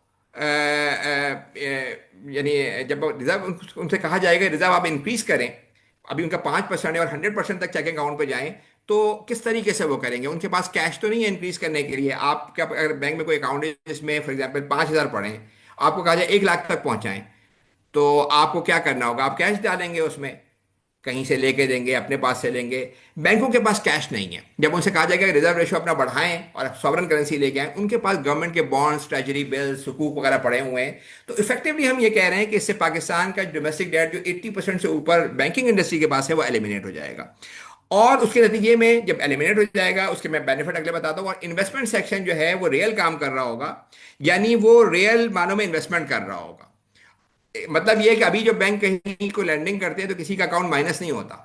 यानी जब रिजर्व उनसे कहा जाएगा रिजर्व आप इंक्रीज करें, अभी उनका 5% है और 100% तक चेकिंग अकाउंट पे जाएं, तो किस तरीके से वो करेंगे? उनके पास कैश तो नहीं है इंक्रीज करने के लिए। आपका अगर बैंक में कोई अकाउंट है जिसमें फॉर एग्जाम्पल 5,000 पड़े हैं, आपको कहा जाए 1 लाख तक पहुंचाएं, तो आपको क्या करना होगा? आप कैश डालेंगे उसमें, कहीं से लेके देंगे, अपने पास से लेंगे। बैंकों के पास कैश नहीं है। जब उनसे कहा जाएगा रिजर्व रेशो अपना बढ़ाएं और सॉवरन करेंसी लेके आएं, उनके पास गवर्नमेंट के बॉन्ड्स, ट्रेजरी बिल्स, सुकूक वगैरह पड़े हुए हैं। तो इफेक्टिवली हम ये कह रहे हैं कि इससे पाकिस्तान का डोमेस्टिक डेट जो 80% से ऊपर बैंकिंग इंडस्ट्री के पास है वो एलिमिनेट हो जाएगा। और उसके नतीजे में जब एलिमिनेट हो जाएगा, उसके मैं बेनिफिट अगले बताता हूँ। और इन्वेस्टमेंट सेक्शन जो है वो रियल काम कर रहा होगा, यानी वो रियल मानों में इन्वेस्टमेंट कर रहा होगा। मतलब ये है कि अभी जो बैंक कहीं को लैंडिंग करते हैं तो किसी का अकाउंट माइनस नहीं होता।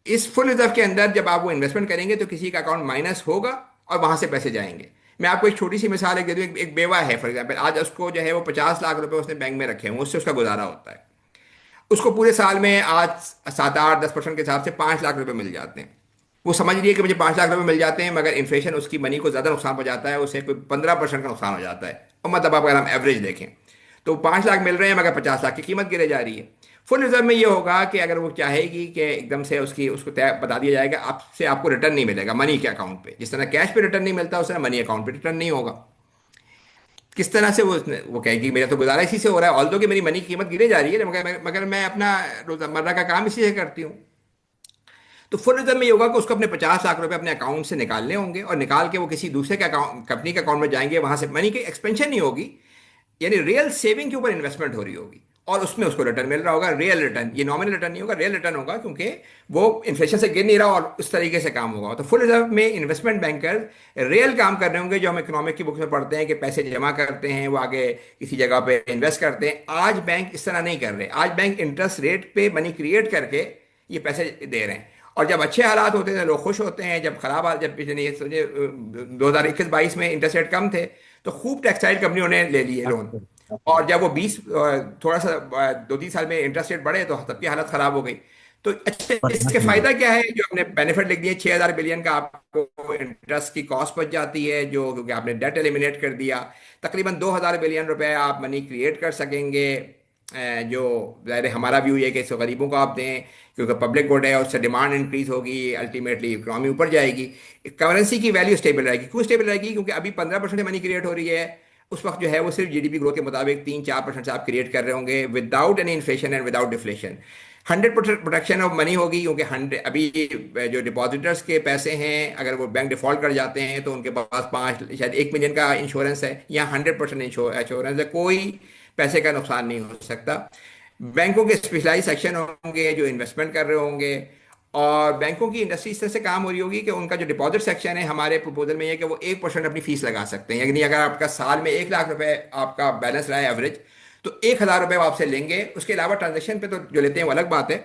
इस फुल रिजर्व के अंदर जब आप वो इन्वेस्टमेंट करेंगे तो किसी का अकाउंट माइनस होगा और वहां से पैसे जाएंगे। मैं आपको एक छोटी सी मिसाल एक दे दूं। एक बेवा है फॉर एग्जाम्पल, आज उसको जो है वो 50 लाख रुपए उसने बैंक में रखे हुए, उससे उसका गुजारा होता है। उसको पूरे साल में आज 7, 8, 10% के हिसाब से 5 लाख रुपए मिल जाते हैं। वो समझ रही है कि मुझे 5 लाख रुपए मिल जाते हैं, मगर इन्फ्लेशन उसकी मनी को ज्यादा नुकसान पहुंचाता है, उसे कोई 15% का नुकसान हो जाता है। और मतलब आप अगर हम एवरेज देखें तो 5 लाख मिल रहे हैं मगर 50 लाख की कीमत गिरे जा रही है। फुल रिजर्व में ये होगा कि अगर वो चाहेगी कि एकदम से उसकी उसको तय बता दिया जाएगा आपसे, आपको रिटर्न नहीं मिलेगा मनी के अकाउंट पे, जिस तरह कैश पे रिटर्न नहीं मिलता उस तरह मनी अकाउंट पे रिटर्न नहीं होगा। किस तरह से वो कहेगी मेरा तो गुजारा इसी से हो रहा है, ऑल्दो कि मेरी मनी की कीमत गिरे जा रही है, मगर मगर मैं अपना रोजमर्रा का काम इसी से करती हूँ। तो फुल रिजर्व में ये होगा कि उसको अपने 50 लाख रुपए अपने अकाउंट से निकालने होंगे, और निकाल के वो किसी दूसरे के अकाउंट, कंपनी के अकाउंट में जाएंगे, वहां से मनी की एक्सपेंशन नहीं होगी, यानी रियल सेविंग के ऊपर इन्वेस्टमेंट हो रही होगी, और उसमें उसको रिटर्न मिल रहा होगा। रियल रिटर्न, ये नॉमिनल रिटर्न नहीं होगा, रियल रिटर्न होगा, क्योंकि वो इन्फ्लेशन से गिर नहीं रहा और उस तरीके से काम होगा। तो फुल रिजर्व में इन्वेस्टमेंट बैंकर रियल काम कर रहे होंगे, जो हम इकोनॉमिक की बुक में पढ़ते हैं कि पैसे जमा करते हैं वो आगे किसी जगह पे इन्वेस्ट करते हैं। आज बैंक इस तरह नहीं कर रहे। आज बैंक इंटरेस्ट रेट पे मनी क्रिएट करके ये पैसे दे रहे हैं। और जब अच्छे हालात होते हैं लोग खुश होते हैं, जब खराब हाल, जब पिछले ये सोचिए 2021-22 में इंटरेस्ट रेट कम थे तो खूब टेक्सटाइल कंपनियों ने ले लिए लोन। और जब वो 20 थोड़ा सा 2-3 साल में इंटरेस्ट रेट बढ़े तो सबकी हालत खराब हो गई। तो अच्छा, इसके फायदा क्या है? जो हमने बेनिफिट लिख दिए, 6,000 बिलियन का आपको इंटरेस्ट की कॉस्ट बच जाती है, जो क्योंकि आपने डेट एलिमिनेट कर दिया। तकरीबन 2,000 बिलियन रुपए आप मनी क्रिएट कर सकेंगे। जो ज़ाहिर है हमारा व्यू ये है कि इसको गरीबों को आप दें, क्योंकि पब्लिक गुड है, उससे डिमांड इंक्रीज होगी, अल्टीमेटली इकोनॉमी ऊपर जाएगी, करेंसी की वैल्यू स्टेबल रहेगी। क्यों स्टेबल रहेगी? क्योंकि अभी 15% मनी क्रिएट हो रही है, उस वक्त जो है वो सिर्फ जीडीपी ग्रोथ के मुताबिक 3-4% से आप क्रिएट कर रहे होंगे, without any inflation and without deflation. 100% protection of money होगी, क्योंकि 100 अभी जो डिपॉजिटर्स के पैसे हैं अगर वो बैंक डिफॉल्ट कर जाते हैं तो उनके पास 5 शायद 1 मिलियन का इंश्योरेंस है। यहाँ 100% इंश्योरेंस है, कोई पैसे का नुकसान नहीं हो सकता। बैंकों के स्पेशलाइज सेक्शन होंगे जो इन्वेस्टमेंट कर रहे होंगे। और बैंकों की इंडस्ट्री इस तरह से काम हो रही होगी कि उनका जो डिपॉजिट सेक्शन है, हमारे प्रपोजल में ये है कि वो 1% अपनी फीस लगा सकते हैं। यानी अगर आपका साल में 1 लाख रुपए आपका बैलेंस रहा है एवरेज, तो 1,000 रुपए वो आपसे लेंगे। उसके अलावा ट्रांजेक्शन पे तो जो लेते हैं वो अलग बात है।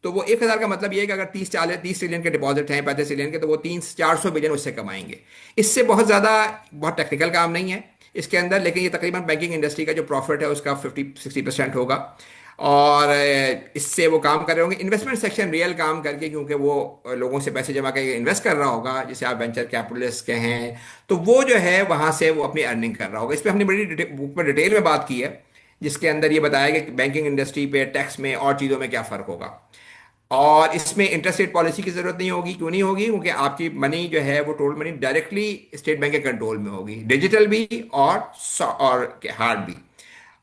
तो वो 1,000 का मतलब ये है कि अगर 30 ट्रिलियन के डिपॉजिट हैं, 35 ट्रिलियन के, तो वो 300-400 बिलियन उससे कमाएंगे। इससे बहुत ज़्यादा बहुत टेक्निकल काम नहीं है इसके अंदर, लेकिन ये तकरीबन बैंकिंग इंडस्ट्री का जो प्रॉफिट है उसका 50-60% होगा। और इससे वो काम कर रहे होंगे इन्वेस्टमेंट सेक्शन रियल काम करके, क्योंकि वो लोगों से पैसे जमा करके इन्वेस्ट कर रहा होगा, जैसे आप वेंचर कैपिटलिस्ट के हैं, तो वो जो है वहां से वो अपनी अर्निंग कर रहा होगा। इस पर हमने बड़ी बुक पर डिटेल में बात की है, जिसके अंदर ये बताया कि बैंकिंग इंडस्ट्री पे टैक्स में और चीज़ों में क्या फ़र्क होगा। और इसमें इंटरेस्ट रेट पॉलिसी की ज़रूरत नहीं होगी। क्यों नहीं होगी? क्योंकि आपकी मनी जो है वो total money directly state bank के कंट्रोल में होगी, डिजिटल भी और हार्ड भी।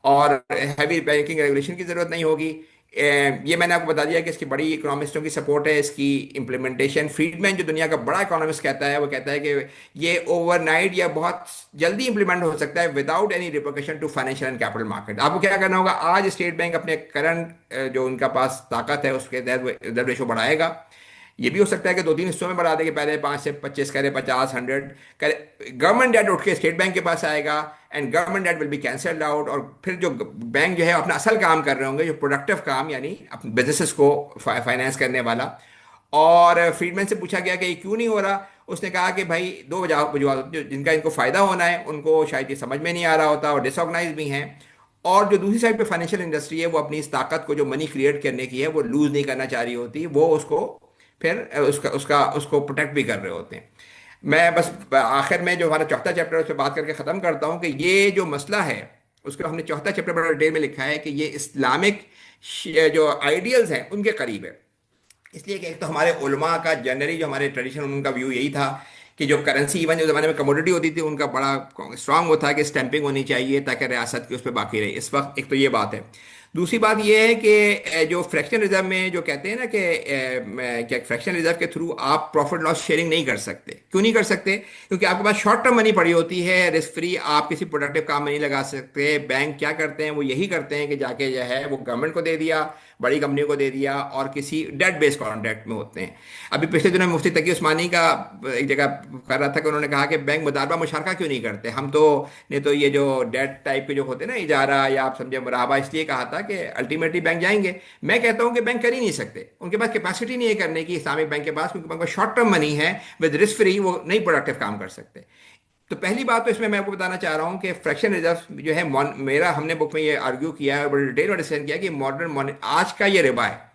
और हैवी बैंकिंग रेगुलेशन की ज़रूरत नहीं होगी। ये मैंने आपको बता दिया कि इसकी बड़ी इकोनॉमिस्टों की सपोर्ट है इसकी इम्प्लीमेंटेशन। फ्रीडमैन जो दुनिया का बड़ा इकोनॉमिस्ट कहता है, वो कहता है कि ये ओवरनाइट या बहुत जल्दी इंप्लीमेंट हो सकता है without any repercussion to financial and capital market. आपको क्या करना होगा? आज स्टेट बैंक अपने करंट जो उनका पास ताकत है उसके तहत रिजर्व रेशो बढ़ाएगा। ये भी हो सकता है कि 2-3 हिस्सों में बढ़ा दे, कि पहले 5 से 25 करे, 50, 100 करे। गवर्नमेंट डेट उठ के स्टेट बैंक के पास आएगा and government debt will be cancelled out. और फिर जो बैंक जो है अपना असल काम कर रहे होंगे, जो प्रोडक्टिव काम, यानी अपने बिजनेसेस को फाइनेंस करने वाला। और फ्रीडमैन से पूछा गया कि ये क्यों नहीं हो रहा? उसने कहा कि भाई दो वजह, जो जिनका इनको फायदा होना है उनको शायद ये समझ में नहीं आ रहा होता और डिसऑर्गेनाइज भी हैं। और जो दूसरी साइड पे फाइनेंशियल इंडस्ट्री है वो अपनी इस ताकत को जो मनी क्रिएट करने की है वो लूज नहीं करना चाह रही होती, वो उसको फिर उसका उसका उसको प्रोटेक्ट भी कर रहे होते हैं। मैं बस आखिर में जो हमारा चौथा चैप्टर है उस पर बात करके ख़त्म करता हूँ कि ये जो मसला है उसको हमने चौथा चैप्टर बड़ा डिटेल में लिखा है कि ये इस्लामिक जो आइडियल्स हैं उनके करीब है। इसलिए कि एक तो हमारे उलमा का जनरली जो हमारे ट्रेडिशन उनका व्यू यही था कि जो करेंसी इवन जो ज़माने में कमोडिटी होती थी उनका बड़ा स्ट्रांग वो था कि स्टैंपिंग होनी चाहिए ताकि रियासत की उस पर बाकी रहे। इस वक्त एक तो ये बात है। दूसरी बात ये है कि जो फ्रैक्शन रिजर्व में जो कहते हैं ना कि क्या फ्रैक्शन रिजर्व के थ्रू आप प्रॉफिट लॉस शेयरिंग नहीं कर सकते। क्यों नहीं कर सकते? क्योंकि आपके पास शॉर्ट टर्म मनी पड़ी होती है, रिस्क फ्री, आप किसी प्रोडक्टिव काम में नहीं लगा सकते। बैंक क्या करते हैं, वो यही करते हैं कि जाके जो है वो गवर्नमेंट को दे दिया, बड़ी कंपनियों को दे दिया, और किसी डेट बेस्ड कॉन्ट्रैक्ट में होते हैं। अभी पिछले दिनों मुफ्ती तकी उस्मानी का एक जगह कर रहा था कि उन्होंने कहा कि बैंक मुदारबा मुशारका क्यों नहीं करते, हम तो ने तो ये जो डेट टाइप के जो होते हैं ना, इजारा या आप समझे मुराबा, इसलिए कहा था कि अल्टीमेटली बैंक जाएंगे। मैं कहता हूं कि बैंक कर ही नहीं सकते, उनके पास कैपेसिटी नहीं है करने की, इस्लामिक बैंक के पास, क्योंकि बैंक को शॉर्ट टर्म मनी है, विद रिस्क फ्री वो नहीं प्रोडक्टिव काम कर सकते। तो पहली बात तो इसमें मैं आपको बताना चाह रहा हूं कि फ्रैक्शन रिजर्व जो है मेरा हमने बुक में ये आर्ग्यू किया है, बड़े डिटेल में डिस्कशन किया कि मॉडर्न आज का ये रिबा है।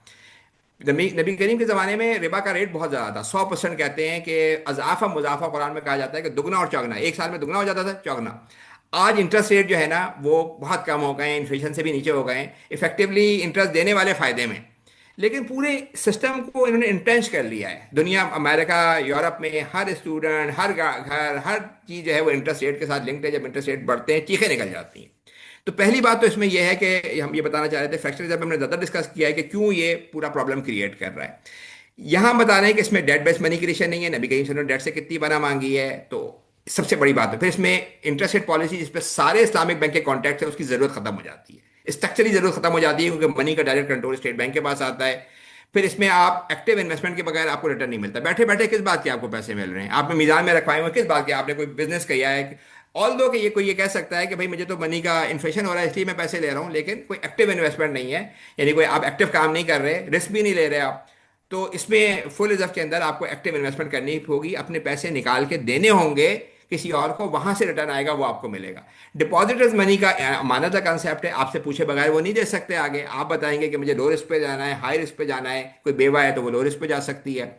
नबी नबी करीम के ज़माने में रिबा का रेट बहुत ज़्यादा था, 100% कहते हैं कि अज़ाफ़ा मुज़ाफ़ा कुरान में कहा जाता है कि दुगना और चौगना, एक साल में दुगना हो जाता था, चौगना। आज इंटरेस्ट रेट जो है ना वो बहुत कम हो गए हैं, इन्फ्लेशन से भी नीचे हो गए हैं, इफेक्टिवली इंटरेस्ट देने वाले फ़ायदे में। लेकिन पूरे सिस्टम को इन्होंने इंट्रेंच कर लिया है। दुनिया, अमेरिका, यूरोप में हर स्टूडेंट, हर घर, हर चीज़ जो है वो इंटरेस्ट रेट के साथ लिंक्ड है। जब इंटरेस्ट रेट बढ़ते हैं चीखें निकल जाती हैं। तो पहली बात तो इसमें यह है कि हम ये बताना चाह रहे थे, फ्रैक्चर जब हमने ज़्यादा डिस्कस किया है कि क्यों ये पूरा प्रॉब्लम क्रिएट कर रहा है। यहाँ बता रहे हैं कि इसमें डेट बेस्ड मनी क्रिएशन नहीं है, नबी करीम सल्लल्लाहु अलैहि वसल्लम ने डेट से कितनी बना मांगी है, तो सबसे बड़ी बात है। फिर इसमें इंटरेस्ट रेट पॉलिसी जिस पे सारे इस्लामिक बैंक के कॉन्टैक्ट है, उसकी ज़रूरत खत्म हो जाती है, स्ट्रक्चरली ज़रूरत खत्म हो जाती है, क्योंकि मनी का डायरेक्ट कंट्रोल स्टेट बैंक के पास आता है। फिर इसमें आप एक्टिव इन्वेस्टमेंट के बगैर आपको रिटर्न नहीं मिलता। बैठे बैठे किस बात के आपको पैसे मिल रहे हैं, आपने मीजान में रखवाए हुए किस बात के, आपने कोई बिजनेस किया है। ऑल दो कि ये कोई ये कह सकता है कि भाई मुझे तो मनी का इन्फ्लेशन हो रहा है इसलिए मैं पैसे ले रहा हूँ, लेकिन कोई एक्टिव इन्वेस्टमेंट नहीं है, यानी कोई आप एक्टिव काम नहीं कर रहे, रिस्क भी नहीं ले रहे आप। तो इसमें फुल रिजर्व के अंदर आपको एक्टिव इन्वेस्टमेंट करनी होगी, अपने पैसे निकाल के देने होंगे किसी और को, वहां से रिटर्न आएगा वो आपको मिलेगा। डिपॉजिटर्स मनी का अमानत का कंसेप्ट है, आपसे पूछे बगैर वो नहीं दे सकते आगे। आप बताएंगे कि मुझे लो रिस्क पे जाना है, हाई रिस्क पे जाना है, कोई बेवा है तो वो लो रिस्क पे जा सकती है,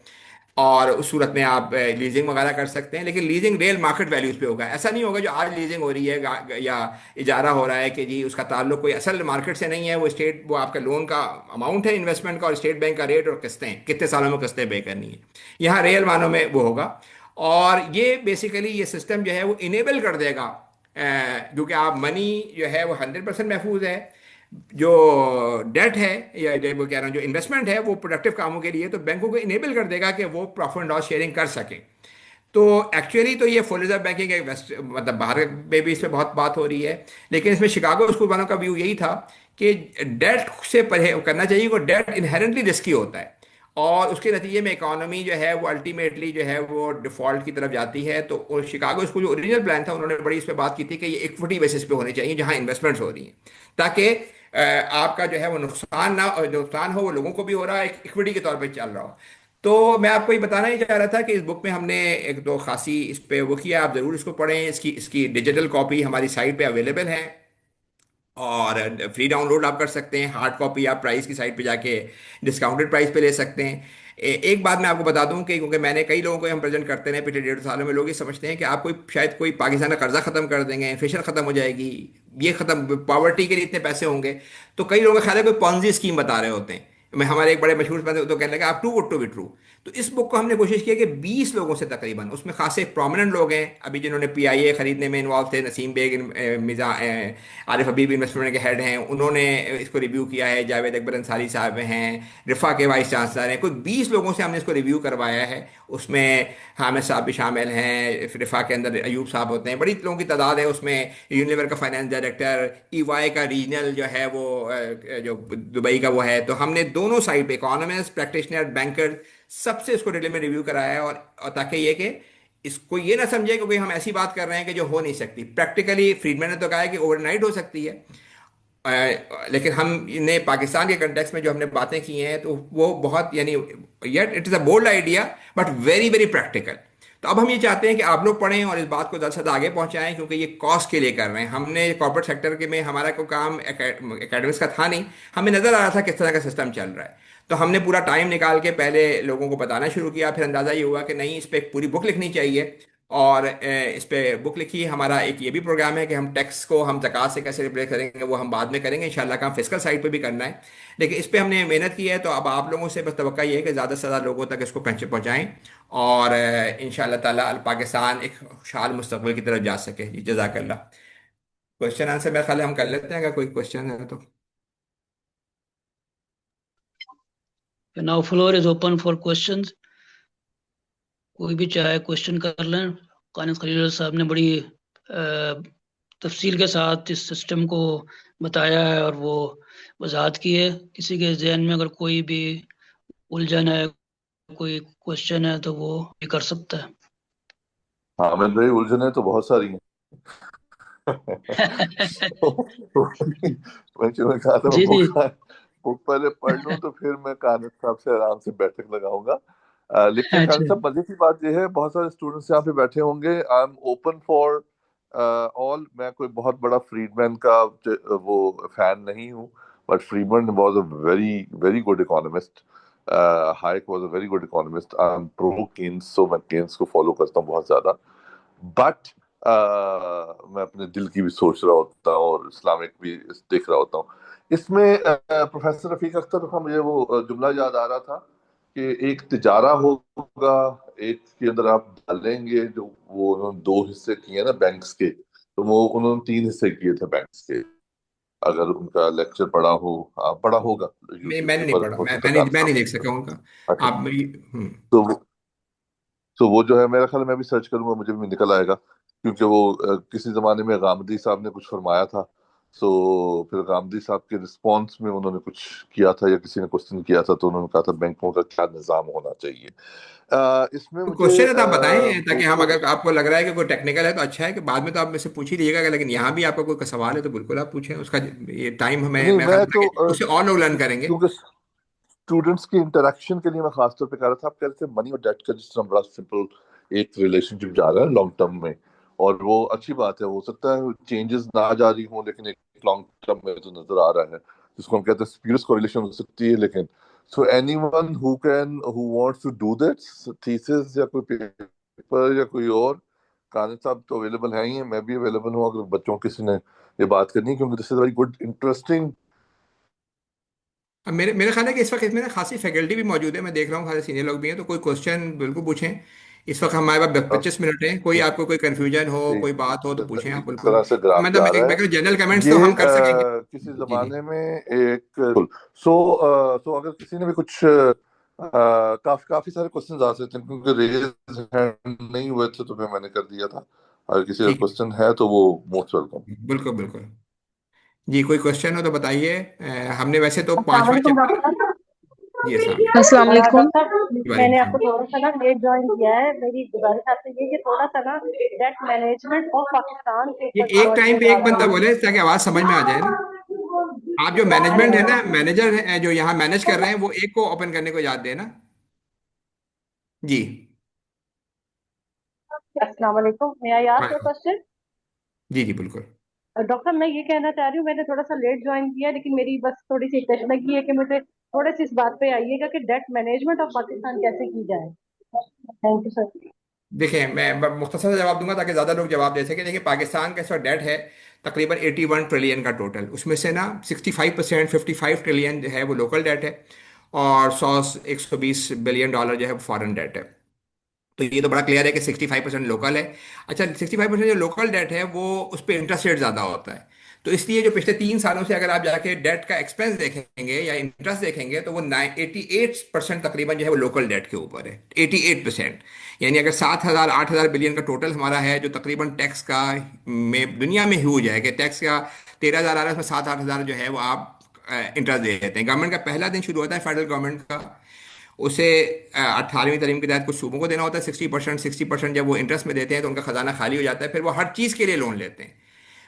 और उस सूरत में आप लीजिंग वगैरह कर सकते हैं। लेकिन लीजिंग रियल मार्केट वैल्यूज पे होगा, ऐसा नहीं होगा जो आज लीजिंग हो रही है या इजारा हो रहा है कि जी उसका ताल्लुक कोई असल मार्केट से नहीं है, वो स्टेट, वो आपका लोन का अमाउंट है इन्वेस्टमेंट का, और स्टेट बैंक का रेट और किस्तें कितने सालों में किस्तें पे करनी है, यहाँ रियल मानों में वो होगा। और ये बेसिकली ये सिस्टम जो है वो इनेबल कर देगा, क्योंकि आप मनी जो है वो 100% महफूज है। जो डेट है या जो वो कह रहा हूँ जो इन्वेस्टमेंट है वो प्रोडक्टिव कामों के लिए, तो बैंकों को इनेबल कर देगा कि वो प्रॉफिट एंड लॉस शेयरिंग कर सके। तो एक्चुअली तो ये फुल रिजर्व बैंकिंग है, मतलब बाहर में भी इस पर बहुत बात हो रही है, लेकिन इसमें शिकागो स्कूल वालों का व्यू यही था कि डेट से परहेज करना चाहिए, को डेट इनहेरेंटली रिस्की होता है, और उसके नतीजे में इकोनॉमी जो है वो अल्टीमेटली जो है वो डिफॉल्ट की तरफ जाती है। तो शिकागो स्कूल जो ओरिजिनल प्लान था उन्होंने बड़ी इस पर बात की थी कि ये इक्विटी बेसिस पे होने चाहिए जहां इन्वेस्टमेंट्स हो रही हैं, ताकि आपका जो है वो नुकसान ना, नुकसान हो वो लोगों को भी हो रहा है, इक्विटी के तौर पे चल रहा हो। तो मैं आपको ये बताना ही चाह रहा था कि इस बुक में हमने एक दो खासी इस पे वो किया, आप ज़रूर इसको पढ़ें। इसकी इसकी डिजिटल कॉपी हमारी साइट पे अवेलेबल है, और फ्री डाउनलोड आप कर सकते हैं। हार्ड कॉपी आप प्राइस की साइट पे जाके डिस्काउंटेड प्राइस पे ले सकते हैं। एक बात मैं आपको बता दूं कि क्योंकि मैंने कई लोगों को हम प्रेजेंट करते रहे पिछले 1.5 सालों में, लोग ये समझते हैं कि आप कोई शायद कोई पाकिस्तान का कर्जा खत्म कर देंगे, इन्फ्लेशन खत्म हो जाएगी, ये खत्म, पॉवर्टी के लिए इतने पैसे होंगे। तो कई लोगों का ख्याल है कोई पॉन्जी स्कीम बता रहे होते हैं। मैं हमारे एक बड़े मशहूर बंदे तो कहने लगा आप too good to be true. तो इस बुक को हमने कोशिश की है कि 20 लोगों से तकरीबन, उसमें खासे प्रोमिनेंट लोग हैं अभी जिन्होंने पीआईए खरीदने में इन्वॉल्व थे, नसीम बेग, मिजा, आरिफ हबीब इन्वेस्टमेंट के हेड हैं, उन्होंने इसको रिव्यू किया है, जावेद अकबर अंसारी साहब हैं, रिफा के वाइस चांसलर हैं, कोई 20 लोगों से हमने इसको रिव्यू करवाया है। उसमें हामिद साहब भी शामिल हैं, फिर रिफा के अंदर अयूब साहब होते हैं, बड़ी लोगों की तादाद है उसमें। यूनिलीवर का फाइनेंस डायरेक्टर, ईवाई का रीजनल जो है वो जो दुबई का वो है। तो हमने दोनों साइड पे इकोनॉमिस्ट, प्रैक्टिशनर, बैंकर, सबसे इसको डिटेल में रिव्यू कराया है, और ताकि ये कि इसको ये ना समझे कि कोई हम ऐसी बात कर रहे हैं कि जो हो नहीं सकती। प्रैक्टिकली फ्रीडमैन ने तो कहा है कि ओवरनाइट हो सकती है, लेकिन हम ने पाकिस्तान के कंटेक्स्ट में जो हमने बातें की हैं तो वो बहुत, यानी yet it is a bold idea but very very practical. तो अब हम ये चाहते हैं कि आप लोग पढ़ें और इस बात को ज़्यादा से ज़्यादा आगे पहुंचाएं, क्योंकि ये कॉस्ट के लिए कर रहे हैं। हमने कॉर्पोरेट सेक्टर के में हमारा कोई काम एकेडमिक्स का था नहीं, हमें नज़र आ रहा था किस तरह का सिस्टम चल रहा है। तो हमने पूरा टाइम निकाल के पहले लोगों को बताना शुरू किया, फिर अंदाज़ा ये हुआ कि नहीं, इस पर एक पूरी बुक लिखनी चाहिए। और इस पे बुक लिखी है। हमारा एक ये भी प्रोग्राम है कि हम टैक्स को हम ज़कात से कैसे रिप्लेस करेंगे, वो हम बाद में करेंगे इंशाल्लाह। काम फिस्कल साइड पे भी करना है, लेकिन इस पे हमने मेहनत की है। तो अब आप लोगों से बस तवक्का ये है कि ज़्यादा से ज़्यादा लोगों तक इसको पहुँचाएँ, और इंशाल्लाह ताला पाकिस्तान एक खुशहाल मुस्तकबिल की तरफ जा सके। जी जज़ाकल्लाह। क्वेश्चन आंसर मेरे ख्याल है हम कर लेते हैं, अगर कोई क्वेश्चन है तो। Now floor is open for questions. कोई भी चाहे क्वेश्चन कर लें। कानिस खलील साहब ने बड़ी तफसील के साथ इस सिस्टम को बताया है और वो वजाहत की है। किसी के जहन में अगर कोई भी उलझन है, कोई क्वेश्चन है, तो वो भी कर सकता है। हाँ मैंने भाई, उलझने तो बहुत सारी हैं। मैंने कहा था मैं जी जी। बुक पहले पढ़ लूं तो फिर मैं कानित साहब से आराम से बैठक लगाऊंगा। लेकिन कानित अच्छा। साहब, मजे की बात यह है, बहुत सारे स्टूडेंट्स यहाँ पे बैठे होंगे। I am open for all. मैं कोई बहुत बड़ा फ्रीडमैन का वो फैन नहीं हूँ, but Friedman was a very very good economist. Hayek was a very good economist. I am pro Keynes, so मैं केन्स को फॉलो करता हूँ बहुत ज्यादा। बट मैं अपने दिल की भी सोच रहा होता हूँ और इस्लामिक भी देख रहा होता हूँ। इसमें प्रोफेसर रफीक अख्तर का मुझे वो जुमला याद आ रहा था कि एक तिजारा होगा, एक के अंदर आप डालेंगे जो, वो उन्होंने दो हिस्से किए ना बैंक्स के, तो वो उन्होंने तीन हिस्से किए थे बैंक्स के। अगर उनका लेक्चर पढ़ा हो, पढ़ा होगा यूट्यूब मैंने पे, नहीं पर पढ़ा, हो मैं सकता मैं है नहीं कान मैं नहीं साहब देख ने सका उनका। पढ़ा। अच्छा। आप मेरी तो तो वो जो है, मेरा ख्याल है मैं भी सर्च करूंगा, मुझे भी निकल आएगा। क्योंकि वो किसी जमाने में गामदी साहब ने कुछ फरमाया था। सो फिर गामदी साहब के रिस्पॉन्स में उन्होंने कुछ किया था, या किसी ने क्वेश्चन किया था, तो उन्होंने कहा था बैंकों का क्या निजाम होना चाहिए। इसमें मुझे क्वेश्चन है तो आप बताएं, ताकि एक हम, तो अगर आपको लग रहा है कि कोई टेक्निकल है तो अच्छा है कि बाद में तो आप मुझसे पूछ ही लीजिएगा, लेकिन यहाँ भी आपका कोई सवाल है तो बिल्कुल आप पूछें। उसका ये टाइम हमें, नहीं, मैं ख्याल मैं से तो ताकि उससे और लोग लर्न करेंगे। क्योंकि स्टूडेंट्स की इंटरेक्शन के लिए मैं खासतौर पे कह रहा था। आप कह रहे थे मनी और डेट का जिस तरह बड़ा सिंपल एक रिलेशनशिप जा रहा है लॉन्ग टर्म में, और वो अच्छी बात है। हो सकता है चेंजेस ना जारी हों, लेकिन एक लॉन्ग टर्म में तो नजर आ रहा है, जिसको हम कहते हैं स्प्यूरियस कोरिलेशन हो सकती है। लेकिन so anyone who wants to do that thesis, या कोई पेपर या कोई और, कानित साहब तो अवेलेबल है ही हैं, मैं भी अवेलेबल हूँ अगर बच्चों किसी ने ये बात करनी है, क्योंकि this is very good interesting. अब मेरे मेरे ख्याल है कि इस वक्त इसमें ना खासी फैकल्टी भी मौजूद है, मैं देख रहा हूँ खासे सीनियर लोग भी हैं, तो कोई क्वेश्चन बिल्कुल पूछें। इस वक्त हमारे पास 25 मिनट है, कोई आपको कोई कंफ्यूजन हो, कोई बात हो तो पूछें आप एक बिल्कुल। तरह से ग्राफ मतलब जा रहा है। मैं जनरल कमेंट्स तो ये हम कर सकेंगे। किसी जी जी। जमाने में एक सो अगर किसी ने भी कुछ काफी काफी सारे क्वेश्चंस आ सकते हैं, क्योंकि रेज हैंड नहीं हुए थे तो फिर मैंने कर दिया था। अगर किसी का ठीक है, क्वेश्चन है तो वो मोस्ट वेलकम। बिल्कुल बिल्कुल। जी कोई क्वेश्चन हो तो बताइए। हमने वैसे तो अस्सलाम पांच पांच वालेकुम चैप्टर। डॉक्टर साहब। जी अस्सलाम अस्सलाम वालेकुम। वालेकुम डॉक्टर, मैंने वालेकुम। आपको थोड़ा सा ना लेट ज्वाइन किया है। मेरी गुजारिश आपसे ये कि थोड़ा सा ना डेट मैनेजमेंट ऑफ पाकिस्तान के ये ऊपर एक थोड़ा टाइम पे एक बंदा डिस्कस बोले ताकि आवाज समझ में आ जाए ना। आप जो मैनेजमेंट है ना, मैनेजर है जो यहाँ मैनेज कर रहे हैं, वो एक को ओपन करने को याद देना। जी अस्सलाम वालेकुम, मैं आई आस्क योर हाँ, क्वेश्चन? जी जी बिल्कुल। डॉक्टर, मैं ये कहना चाह रही हूँ, मैंने थोड़ा सा लेट ज्वाइन किया है, लेकिन मेरी बस थोड़ी सी तशनगी है कि मुझे थोड़े सी इस बात पे आइएगा कि डेट मैनेजमेंट ऑफ पाकिस्तान कैसे की जाए। Thank you sir. देखिए मैं मुख्तसर सा जवाब दूंगा ताकि ज़्यादा लोग जवाब दे सके। देखिए पाकिस्तान का इस वक्त डेट है तकरीबन 81 ट्रिलियन का टोटल। उसमें से ना 65%, 55 ट्रिलियन जो है वो लोकल डेट है, और 120 बिलियन डॉलर जो है वो फॉरेन डेट है। तो ये तो बड़ा क्लियर है कि 65% लोकल है। अच्छा, 65% जो लोकल डेट है वो उस पर इंटरेस्ट रेट ज़्यादा होता है। तो इसलिए जो पिछले 3 सालों से अगर आप जाके डेट का एक्सपेंस देखेंगे या इंटरेस्ट देखेंगे, तो वो 88% तकरीबन जो है वो लोकल डेट के ऊपर है। 88%। यानी अगर 7,000 8,000 बिलियन का टोटल हमारा है, जो तकरीबन टैक्स का में दुनिया में ह्यूज है कि टैक्स का 13,000 आ रहा है, उसमें 7-8 हज़ार जो है वो आप इंटरेस्ट दे देते हैं। गवर्नमेंट का पहला दिन शुरू होता है फेडरल गवर्नमेंट का, उसे 18वीं तारीख के तहत कुछ सूबों को देना होता है 60%। 60% जब वो इंटरेस्ट में देते हैं तो उनका खजाना खाली हो जाता है, फिर वो हर चीज़ के लिए लोन लेते हैं।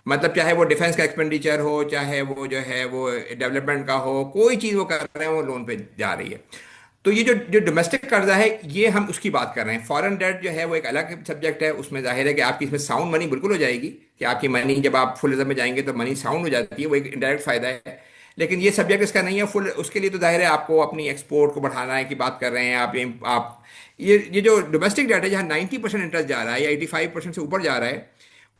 मतलब चाहे वो डिफेंस का एक्सपेंडिचर हो, चाहे वो जो है वो डेवलपमेंट का हो, कोई चीज़ वो कर रहे हैं वो लोन पे जा रही है। तो ये जो जो डोमेस्टिक कर्जा है, ये हम उसकी बात कर रहे हैं। फॉरेन डेट जो है वो एक अलग सब्जेक्ट है। उसमें जाहिर है कि आपकी इसमें साउंड मनी बिल्कुल हो जाएगी, कि आपकी मनी जब आप फुलिज्म में जाएंगे तो मनी साउंड हो जाती है, वो एक इनडायरेक्ट फायदा है। लेकिन ये सब्जेक्ट इसका नहीं है फुल। उसके लिए तो जाहिर है आपको अपनी एक्सपोर्ट को बढ़ाना है, की बात कर रहे हैं आप ये जो डोमेस्टिक डेट है जहाँ 90% इंटरेस्ट जा रहा है या 85% से ऊपर जा रहा है,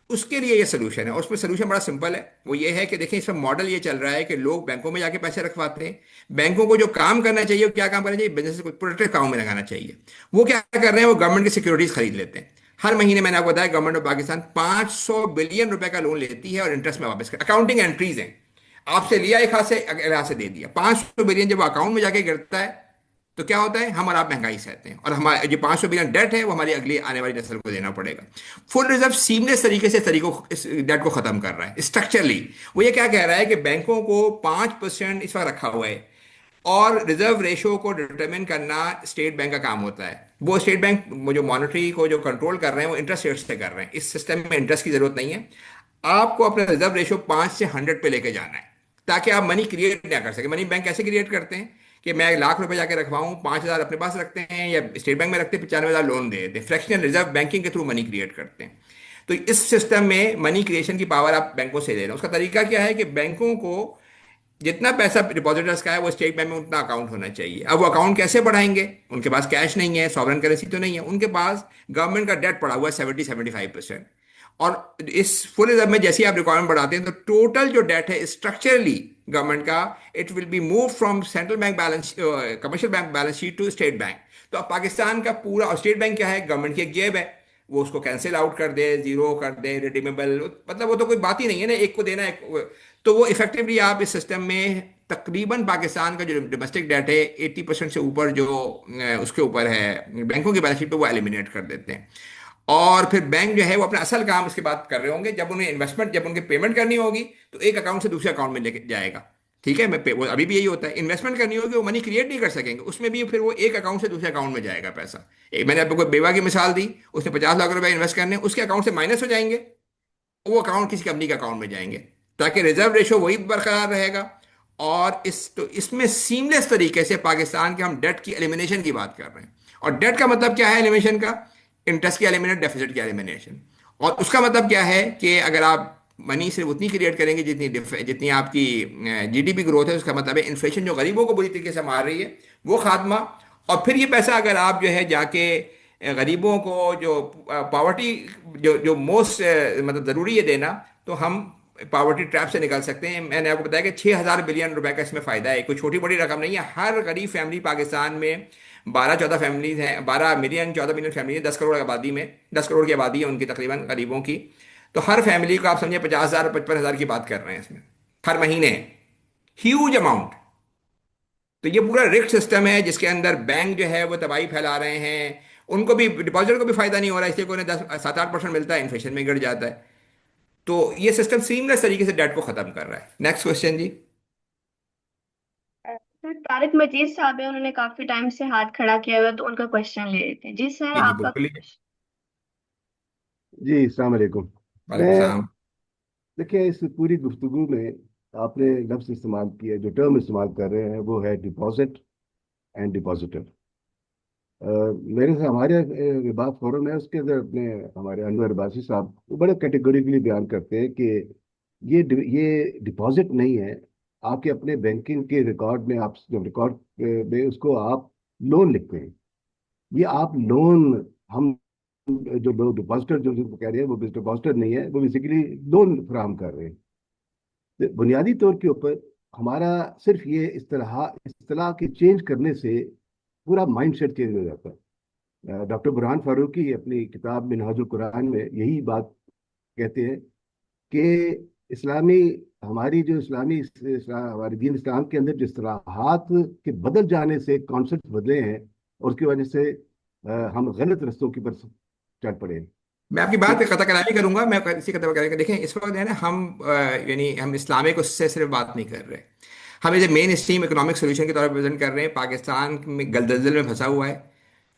उसके लिए ये सोल्यूशन है। और उसमें सोल्यूशन बड़ा सिंपल है। वो ये है कि देखिए इसमें मॉडल ये चल रहा है कि लोग बैंकों में जाके पैसे रखवाते हैं। बैंकों को जो काम करना चाहिए वो क्या काम करना चाहिए, बिजनेस को प्रोडक्टिव काम में लगाना चाहिए। वो क्या कर रहे हैं, वो गवर्नमेंट की सिक्योरिटीज खरीद लेते हैं। हर महीने मैंने आपको बताया गवर्नमेंट ऑफ पाकिस्तान 500 बिलियन रुपए का लोन लेती है और इंटरेस्ट में वापस कर, अकाउंटिंग एंट्रीज हैं। आपसे लिया एक हाथ से, अगले हाथ से दे दिया। 500 बिलियन जब अकाउंट में जाके गिरता है तो क्या होता है, हम और आप महंगाई सहते हैं, और हमारे जो 500 बिलियन डेट है वो हमारी अगली आने वाली नस्ल को देना पड़ेगा। फुल रिजर्व सीमलेस तरीके से तरीकों इस डेट को खत्म कर रहा है स्ट्रक्चरली। वो ये क्या कह रहा है कि बैंकों को 5% इस वक्त रखा हुआ है, और रिजर्व रेशो को डिटरमिन करना स्टेट बैंक का काम होता है। वो स्टेट बैंक वो जो मॉनेटरी को जो कंट्रोल कर रहे हैं वो इंटरेस्ट रेट से कर रहे हैं। इस सिस्टम में इंटरेस्ट की जरूरत नहीं है। आपको अपना रिजर्व रेशो 5 से 100 पे लेके जाना है, ताकि आप मनी क्रिएट ना कर सके। मनी बैंक कैसे क्रिएट करते हैं कि मैं 1 लाख रुपए जाके रखवाऊं, 5,000 अपने पास रखते हैं, या स्टेट बैंक में रखते हैं, 95,000 लोन दे देते हैं। फ्रैक्शनल रिजर्व बैंकिंग के थ्रू मनी क्रिएट करते हैं। तो इस सिस्टम में मनी क्रिएशन की पावर आप बैंकों से ले रहे हैं। उसका तरीका क्या है कि बैंकों को जितना पैसा डिपॉजिटर्स का है वो स्टेट बैंक में उतना अकाउंट होना चाहिए। अब वो अकाउंट कैसे बढ़ाएंगे, उनके पास कैश नहीं है, सॉवरन करेंसी तो नहीं है, उनके पास गवर्नमेंट का डेट पड़ा हुआ है 70-75%। और इस फुल रिजर्व में जैसे ही आप रिक्वायरमेंट बढ़ाते हैं तो टोटल जो डेट है स्ट्रक्चरली गवर्नमेंट का, it will be move from central bank balance, commercial bank balance sheet to state bank. तो अब पाकिस्तान का पूरा, और स्टेट बैंक क्या है, गवर्नमेंट की एक जेब है, वो उसको कैंसिल आउट कर दे, जीरो कर दे, रिडीमेबल, मतलब वो तो कोई बात ही नहीं है ना, एक को देना एक। तो वो इफेक्टिवली आप इस सिस्टम में तकरीबन पाकिस्तान का जो डोमेस्टिक डेट है 80% से ऊपर जो उसके ऊपर है बैंकों की बैलेंस शीट पे, वो एलिमिनेट कर देते हैं। और फिर बैंक जो है वो अपना असल काम इसके बाद कर रहे होंगे, जब उन्हें इन्वेस्टमेंट, जब उनकी पेमेंट करनी होगी तो एक अकाउंट से दूसरे अकाउंट में लेके जाएगा। ठीक है, वो अभी भी यही होता है। इन्वेस्टमेंट करनी होगी वो मनी क्रिएट नहीं कर सकेंगे, उसमें भी फिर वो एक अकाउंट से दूसरे अकाउंट में जाएगा पैसा। मैंने आपको बेवा की मिसाल दी, उसने 50 लाख रुपए इन्वेस्ट करने, उसके अकाउंट से माइनस हो जाएंगे, वो अकाउंट किसी कंपनी के अकाउंट में जाएंगे, ताकि रिजर्व रेशो वही बरकरार रहेगा। और इसमें सीमलेस तरीके से पाकिस्तान के हम डेट की एलिमिनेशन की बात कर रहे हैं। और डेट का मतलब क्या है एलिमिनेशन का, इंटरेस्ट की एलिमिनेट, डेफिसिट की एलिमिनेशन। और उसका मतलब क्या है कि अगर आप मनी सिर्फ उतनी क्रिएट करेंगे जितनी जितनी आपकी जीडीपी ग्रोथ है, उसका मतलब है इन्फ्लेशन जो गरीबों को बुरी तरीके से मार रही है वो खात्मा। और फिर ये पैसा अगर आप जो है जाके गरीबों को जो पॉवर्टी, जो जो मोस्ट मतलब ज़रूरी है देना, तो हम पॉवर्टी ट्रैप से निकल सकते हैं। मैंने आपको बताया कि 6,000 बिलियन रुपए का इसमें फ़ायदा है, कोई छोटी बड़ी रकम नहीं है। हर गरीब फैमिली पाकिस्तान में 12-14 फैमिलीज हैं, 12 मिलियन 14 मिलियन फैमिली है, 10 करोड़ आबादी में, 10 करोड़ की आबादी है उनकी तकरीबन गरीबों की। तो हर फैमिली को आप समझिए 50,000 55,000 की बात कर रहे हैं इसमें हर महीने, ह्यूज अमाउंट। तो ये पूरा रिस्क सिस्टम है जिसके अंदर बैंक जो है वो तबाही फैला रहे हैं। उनको भी, डिपॉजिटर को भी फायदा नहीं हो रहा है, इसलिए कोई 10 7-8% मिलता है, इन्फ्लेशन में गिर जाता है। तो ये सिस्टम सीमलेस तरीके से डेट को खत्म कर रहा है। नेक्स्ट क्वेश्चन जी। सर तारिक मजीद साहब है, उन्होंने काफी टाइम से हाथ खड़ा किया हुआ है, तो उनका क्वेश्चन ले लेते हैं। जी सर, जी जी आपका बिल्कुल। क्वेश्चन। जी अस्सलाम वालेकुम। वालेकुम मैं सलाम। देखिए इस पूरी गुफ्तगू में आपने लफ्ज़ इस्तेमाल किया, जो टर्म इस्तेमाल कर रहे हैं वो है डिपॉजिट एंड डिपॉजिटर। मेरे से हमारे रिबात फोरम है, उसके अंदर अपने हमारे अनवर अब्बासी साहब वो बड़े कैटेगोरिकली बयान करते हैं कि ये डिपॉजिट नहीं है। आपके अपने बैंकिंग के रिकॉर्ड में, आप जब रिकॉर्ड में उसको आप लोन लिखते हैं, ये आप लोन, हम जो लोग डिपॉजिटर जो जिनको कह रहे हैं वो डिपॉजिटर नहीं है, वो बेसिकली लोन फराहम कर रहे हैं। तो बुनियादी तौर के ऊपर हमारा सिर्फ ये इस तरह के चेंज करने से पूरा माइंडसेट चेंज हो जाता है। डॉक्टर बुरहान फारूकी अपनी किताब मिनहाजुल कुरान में यही बात कहते हैं कि इस्लामी, हमारी जो हमारे दीन इस्लाम के अंदर जो इस्तिलाहात के बदल जाने से कॉन्सेप्ट बदले हैं, और उसकी वजह से हम गलत रस्तों की पर चल पड़े हैं। मैं आपकी बात पे कतई कलामी करूंगा। मैं इसी कतई कलामी देखें, इस वक्त है ना हम यानी हम इस्लामिक उससे सिर्फ बात नहीं कर रहे, हम इसे मेन स्ट्रीम इकोनॉमिक सोल्यूशन के तौर पर प्रेजेंट कर रहे हैं। पाकिस्तान में गलदल में फंसा हुआ है,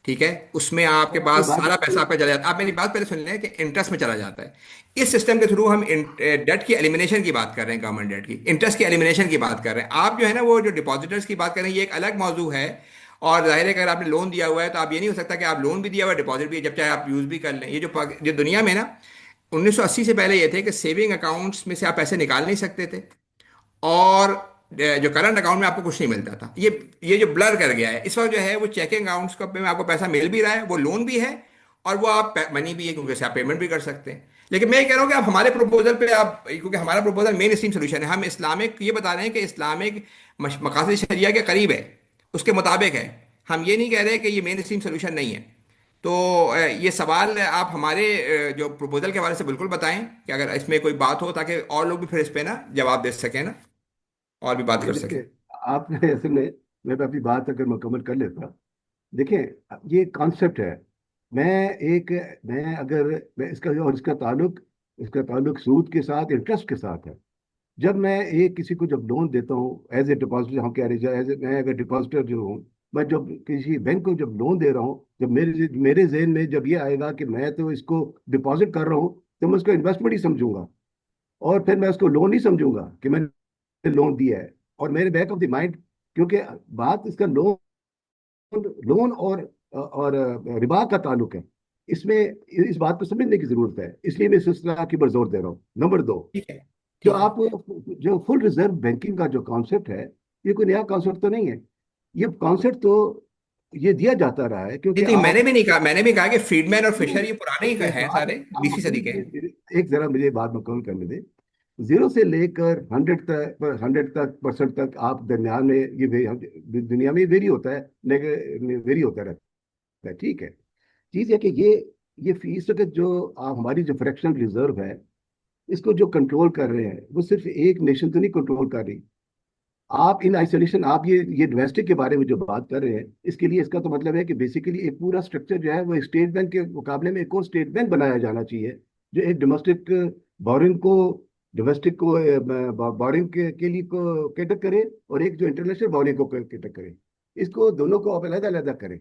ठीक है, उसमें आपके ये पास बात सारा पैसा आपका चला जाता है। आप मेरी बात पहले सुन लें कि इंटरेस्ट में चला जाता है। इस सिस्टम के थ्रू हम डेट की एलिमिनेशन की बात कर रहे हैं, गवर्नमेंट डेट की, इंटरेस्ट की एलिमिनेशन की बात कर रहे हैं। आप जो है ना वो जो डिपॉजिटर्स की बात कर रहे हैं, ये एक अलग मौजू है। और जाहिर है कि अगर आपने लोन दिया हुआ है तो आप ये नहीं हो सकता कि आप लोन भी दिया हुआ है, डिपॉजिट भी है, जब चाहे आप यूज भी कर लें। ये जो दुनिया में ना 1980 से पहले ये थे कि सेविंग अकाउंट्स में से आप पैसे निकाल नहीं सकते थे, और जो करंट अकाउंट में आपको कुछ नहीं मिलता था, ये जो ब्लर कर गया है इस वक्त, जो है वो चेकिंग अकाउंट्स को में आपको पैसा मिल भी रहा है, वो लोन भी है, और वो आप मनी भी है, क्योंकि उससे आप पेमेंट भी कर सकते हैं। लेकिन मैं ये कह रहा हूँ कि आप हमारे प्रपोजल पे आप, क्योंकि हमारा प्रपोजल मेन स्ट्रीम सोल्यूशन है, हम इस्लामिक ये बता रहे हैं कि इस्लामिक मकासद शरिया के करीब है, उसके मुताबिक है। हम ये नहीं कह रहे कि ये मेन स्ट्रीम सोल्यूशन नहीं है। तो ये सवाल आप हमारे जो प्रपोजल के हवाले से बिल्कुल बताएं कि अगर इसमें कोई बात हो, ताकि और लोग भी फिर इस पे ना जवाब दे सकें ना, और भी बात नहीं कर सकें। देखिए, आपने ऐसे में, मैं अपनी बात अगर मुकम्मल कर लेता। देखिए, ये कॉन्सेप्ट है। मैं एक मैं अगर मैं इसका और इसका ताल्लुक सूद के साथ, इंटरेस्ट के साथ है। जब मैं एक किसी को जब लोन देता हूँ एज ए डिपॉजिटर, हम कह रहे हैं एज ए, मैं अगर डिपॉजिटर जो हूँ, मैं जब किसी बैंक को जब लोन दे रहा हूँ, जब मेरे जहन में जब ये आएगा कि मैं तो इसको डिपॉजिट कर रहा हूँ, तो मैं उसको इन्वेस्टमेंट ही समझूंगा। और फिर मैं उसको लोन नहीं समझूंगा कि मैंने लोन दिया है। और मेरे बैक ऑफ द माइंड, क्योंकि बात इसका लोन लोन और रिबा का ताल्लुक है, इसमें इस बात को समझने की जरूरत है। इसलिए मैं इस इस्तेलाह की पर जोर दे रहा हूँ। नंबर दो, ठीक है। जो ठीक है। आप जो फुल रिजर्व बैंकिंग का जो कॉन्सेप्ट है, ये कोई नया कॉन्सेप्ट तो नहीं है। ये कॉन्सेप्ट तो ये दिया जाता रहा है, क्योंकि नहीं नहीं, मैंने आप भी नहीं कहा, मैंने भी कहा कि फ्रीडमैन और फिशर ये पुराने ही तो हैं, आप सारे आप 20वीं सदी के हैं। एक जरा मुझे बात मुकम्मल करने दें। जीरो से लेकर 100 तक तक आप दरमियान में ये दुनिया में वेरी होता है, लेकिन वेरी होता रहता है। ठीक है। चीज है कि ये फीस का जो आप हमारी जो फ्रैक्शनल रिजर्व है, इसको जो कंट्रोल कर रहे हैं, वो सिर्फ एक नेशन तो नहीं कंट्रोल कर रही। आप इन आइसोलेशन, आप ये डोमेस्टिक के बारे में जो बात कर रहे हैं, इसके लिए इसका तो मतलब है कि बेसिकली एक पूरा स्ट्रक्चर जो है वो स्टेट बैंक के मुकाबले में एक और स्टेट बैंक बनाया जाना चाहिए, जो एक डोमेस्टिक बोरिंग को डोमेस्टिक को बोरिंग के लिए को कैटर करे, और एक जो इंटरनेशनल बोरिंग को कैटर करे। इसको दोनों को आप अलग अलग करें।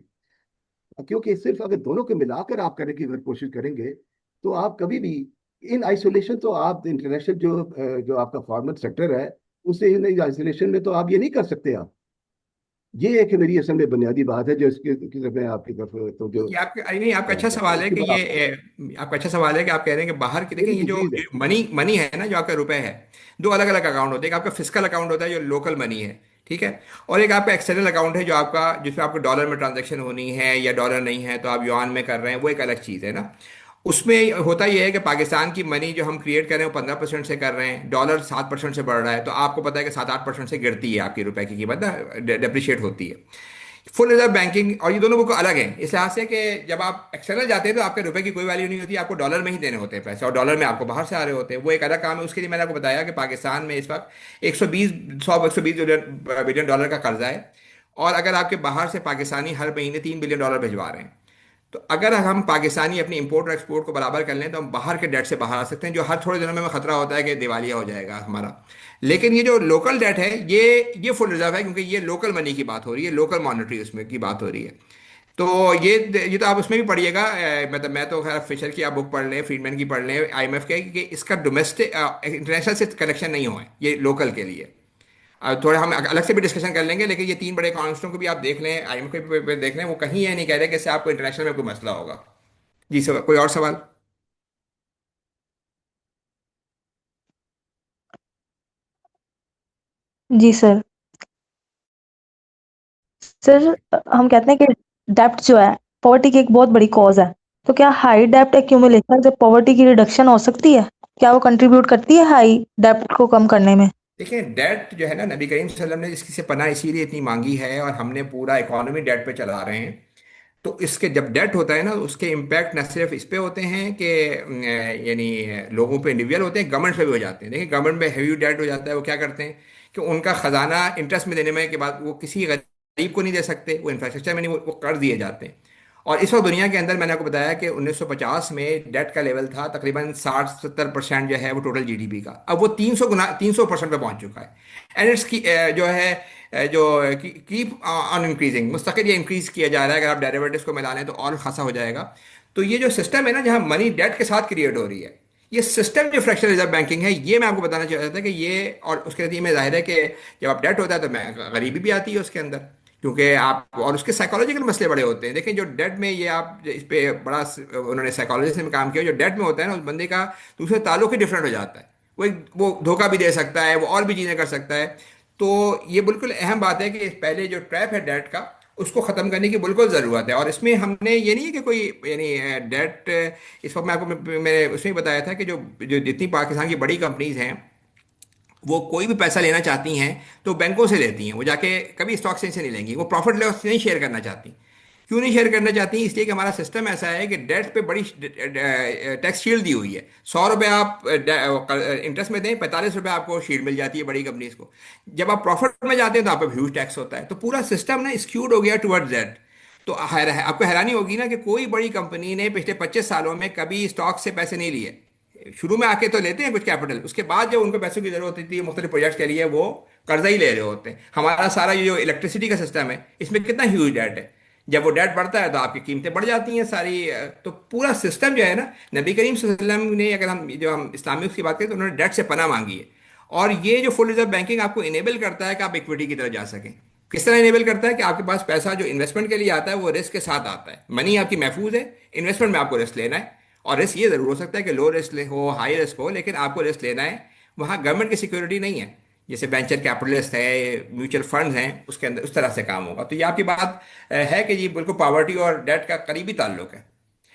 क्योंकि सिर्फ अगर दोनों को मिलाकर आप करने की अगर कोशिश करेंगे, तो आप कभी भी इन आइसोलेशन, तो आप इंटरनेशनल जो आपका फॉर्मल सेक्टर है, उससे इन आइसोलेशन में तो आप ये नहीं कर सकते आप। ये एक मेरी असल में बुनियादी बात है जो इसके की तरफ मैं आपकी तरफ तो जो ये आपके, अरे नहीं, आपका अच्छा सवाल है इसके कि बाद ये आप आपका अच्छा सवाल है कि आप कह रहे हैं कि बाहर की, देखिए मेरी ये जो चीज है। मनी मनी है ना, जो आपका रुपए है, दो अलग अलग अकाउंट होते हैं। एक आपका फिजिकल अकाउंट होता है जो लोकल मनी है, ठीक है, और एक आपका एक्सटर्नल अकाउंट है जो आपका, जिसमें आपको डॉलर में ट्रांजैक्शन होनी है, या डॉलर नहीं है तो आप युआन में कर रहे हैं, वो एक अलग चीज़ है ना। उसमें होता यह है कि पाकिस्तान की मनी जो हम क्रिएट कर रहे हैं वो 15% से कर रहे हैं, डॉलर 7% से बढ़ रहा है, तो आपको पता है कि 7-8% से गिरती है आपकी रुपए की कीमत ना, डेप्रिशिएट होती है। फुल रिजर्व बैंकिंग और ये दोनों बुक अलग हैं इस लिहाज से कि जब आप एक्सटर्नल जाते हैं तो आपके रुपए की कोई वैल्यू नहीं होती, आपको डॉलर में ही देने होते हैं पैसे, और डॉलर में आपको बाहर से आ रहे होते हैं, वो एक अलग काम है। उसके लिए मैंने आपको बताया कि पाकिस्तान में इस वक्त 120 बिलियन डॉलर का कर्जा है, और अगर आपके बाहर से पाकिस्तानी हर महीने 3 बिलियन डॉलर भिजवा रहे हैं, तो अगर हम पाकिस्तानी अपनी इंपोर्ट और एक्सपोर्ट को बराबर कर लें तो हम बाहर के डेट से बाहर आ सकते हैं, जो हर थोड़े दिनों में हमें खतरा होता है कि दिवालिया हो जाएगा हमारा। लेकिन ये जो लोकल डेट है, ये फुल रिजर्व है, क्योंकि ये लोकल मनी की बात हो रही है, लोकल मॉनेटरी उसमें की बात हो रही है। तो ये तो आप उसमें भी पढ़िएगा, मतलब मैं तो खैर फिशर की आप बुक पढ़ लें, फ्रीडमैन की पढ़ लें, आईएमएफ के, कि इसका डोमेस्टिक इंटरनेशनल से कनेक्शन नहीं हुआ है, ये लोकल के लिए। थोड़ा हम अलग से भी डिस्कशन कर लेंगे, लेकिन ये तीन बड़े कॉन्स्टिट्यूंट को भी आप देख लें, आईएमएफ के भी देख लें, वो कहीं ये नहीं कह रहे कि इससे आपको इंटरनेशनल में कोई मसला होगा। जी सर, कोई और सवाल? जी सर। सर, हम कहते हैं कि डेब्ट जो है पॉवर्टी की एक बहुत बड़ी कॉज है। तो क्या हाई डेब्ट एक्यूमुलेशन से पॉवर्टी की रिडक्शन हो सकती है? क्या वो कंट्रीब्यूट करती है हाई डेब्ट को कम करने में? देखिए, डेट जो है ना, नबी करीम सल्लल्लाहु अलैहि वसल्लम ने इसकी से पनाह इसीलिए इतनी मांगी है, और हमने पूरा इकोनॉमी डेट पे चला रहे हैं। तो इसके जब डेट होता है ना, तो उसके इम्पैक्ट न सिर्फ इस पे होते हैं कि यानी लोगों पे इंडिविजुअल होते हैं, गवर्नमेंट पे भी हो जाते हैं। देखिए, गवर्नमेंट में हैवी डेट हो जाता है, वो क्या करते हैं कि उनका खजाना इंटरेस्ट में देने में के बाद वो किसी गरीब को नहीं दे सकते, वो इंफ्रास्ट्रक्चर में नहीं, वो कर दिए जाते हैं। और इस वक्त दुनिया के अंदर मैंने आपको बताया कि 1950 में डेट का लेवल था तकरीबन 60-70% जो है वो टोटल जीडीपी का, अब वो 300% पे पहुंच चुका है। एंड इट्स की जो है जो कीप ऑन इंक्रीजिंग, मुस्तकिल ये इंक्रीज किया जा रहा है। अगर आप डेरिवेटिव्स को मिला लें तो और खासा हो जाएगा। तो ये जो सिस्टम है ना, जहां मनी डेट के साथ क्रिएट हो रही है, ये सिस्टम जो फ्रैक्शनल रिजर्व बैंकिंग है, ये मैं आपको बताना चाहता था कि ये, और उसके नतीजे में जाहिर है कि जब आप डेट होता है तो मैं गरीबी भी आती है उसके अंदर, क्योंकि आप, और उसके साइकोलॉजिकल मसले बड़े होते हैं। देखिए, जो डेट में ये आप इस पे बड़ा उन्होंने साइकोलॉजी से काम किया, जो डेट में होता है ना, उस बंदे का दूसरे ताल्लुक ही डिफरेंट हो जाता है। वो धोखा भी दे सकता है, वो और भी चीज़ें कर सकता है। तो ये बिल्कुल अहम बात है कि पहले जो ट्रैप है डेट का, उसको ख़त्म करने की बिल्कुल ज़रूरत है। और इसमें हमने ये नहीं है कि कोई यानी डेट, इस वक्त मैं आपको मैंने उसमें बताया था कि जो जो जितनी पाकिस्तान की बड़ी कंपनीज हैं, वो कोई भी पैसा लेना चाहती हैं तो बैंकों से लेती हैं, वो जाके कभी स्टॉक एक्सचेंज से नहीं लेंगी। वो प्रॉफिट लॉस नहीं शेयर करना चाहती। क्यों नहीं शेयर करना चाहती? इसलिए कि हमारा सिस्टम ऐसा है कि डेट पे बड़ी टैक्स शील्ड दी हुई है। 100 रुपये आप इंटरेस्ट में दें, 45 रुपये आपको शील्ड मिल जाती है बड़ी कंपनीज को। जब आप प्रॉफिट में जाते हैं तो आप पे ह्यूज टैक्स होता है। तो पूरा सिस्टम ना स्क्यूड हो गया टुवर्ड्स दैट। तो आपको हैरानी होगी ना कि कोई बड़ी कंपनी ने पिछले 25 सालों में कभी स्टॉक से पैसे नहीं लिए। शुरू में आके तो लेते हैं कुछ कैपिटल, उसके बाद जब उनको पैसों की जरूरत होती है मुख्तलिफ प्रोजेक्ट्स के लिए, वो कर्जा ही ले रहे होते हैं। हमारा सारा ये जो इलेक्ट्रिसिटी का सिस्टम है, इसमें कितना ह्यूज डेट है। जब वो डेट बढ़ता है तो आपकी कीमतें बढ़ जाती हैं सारी। तो पूरा सिस्टम जो है ना, नबी करीम सल्लल्लाहु अलैहि वसल्लम ने, अगर हम इस्लामिक की बात करें तो उन्होंने डेट से पनाह मांगी है। और ये जो फुल रिजर्व बैंकिंग आपको इनेबल करता है कि आप इक्विटी की तरफ जा सकें। किस तरह इनेबल करता है कि आपके पास पैसा जो इन्वेस्टमेंट के लिए आता है वो रिस्क के साथ आता है। मनी आपकी महफूज है, इन्वेस्टमेंट में आपको रिस्क लेना है। और रिस्क ये जरूर हो सकता है कि लो रिस्क हो, हाई रिस्क हो, लेकिन आपको रिस्क लेना है। वहाँ गवर्नमेंट की सिक्योरिटी नहीं है, जैसे वेंचर कैपिटलिस्ट है, म्यूचुअल फंड्स हैं, उसके अंदर उस तरह से काम होगा। तो ये आपकी बात है कि जी बिल्कुल पॉवर्टी और डेट का करीबी ताल्लुक है।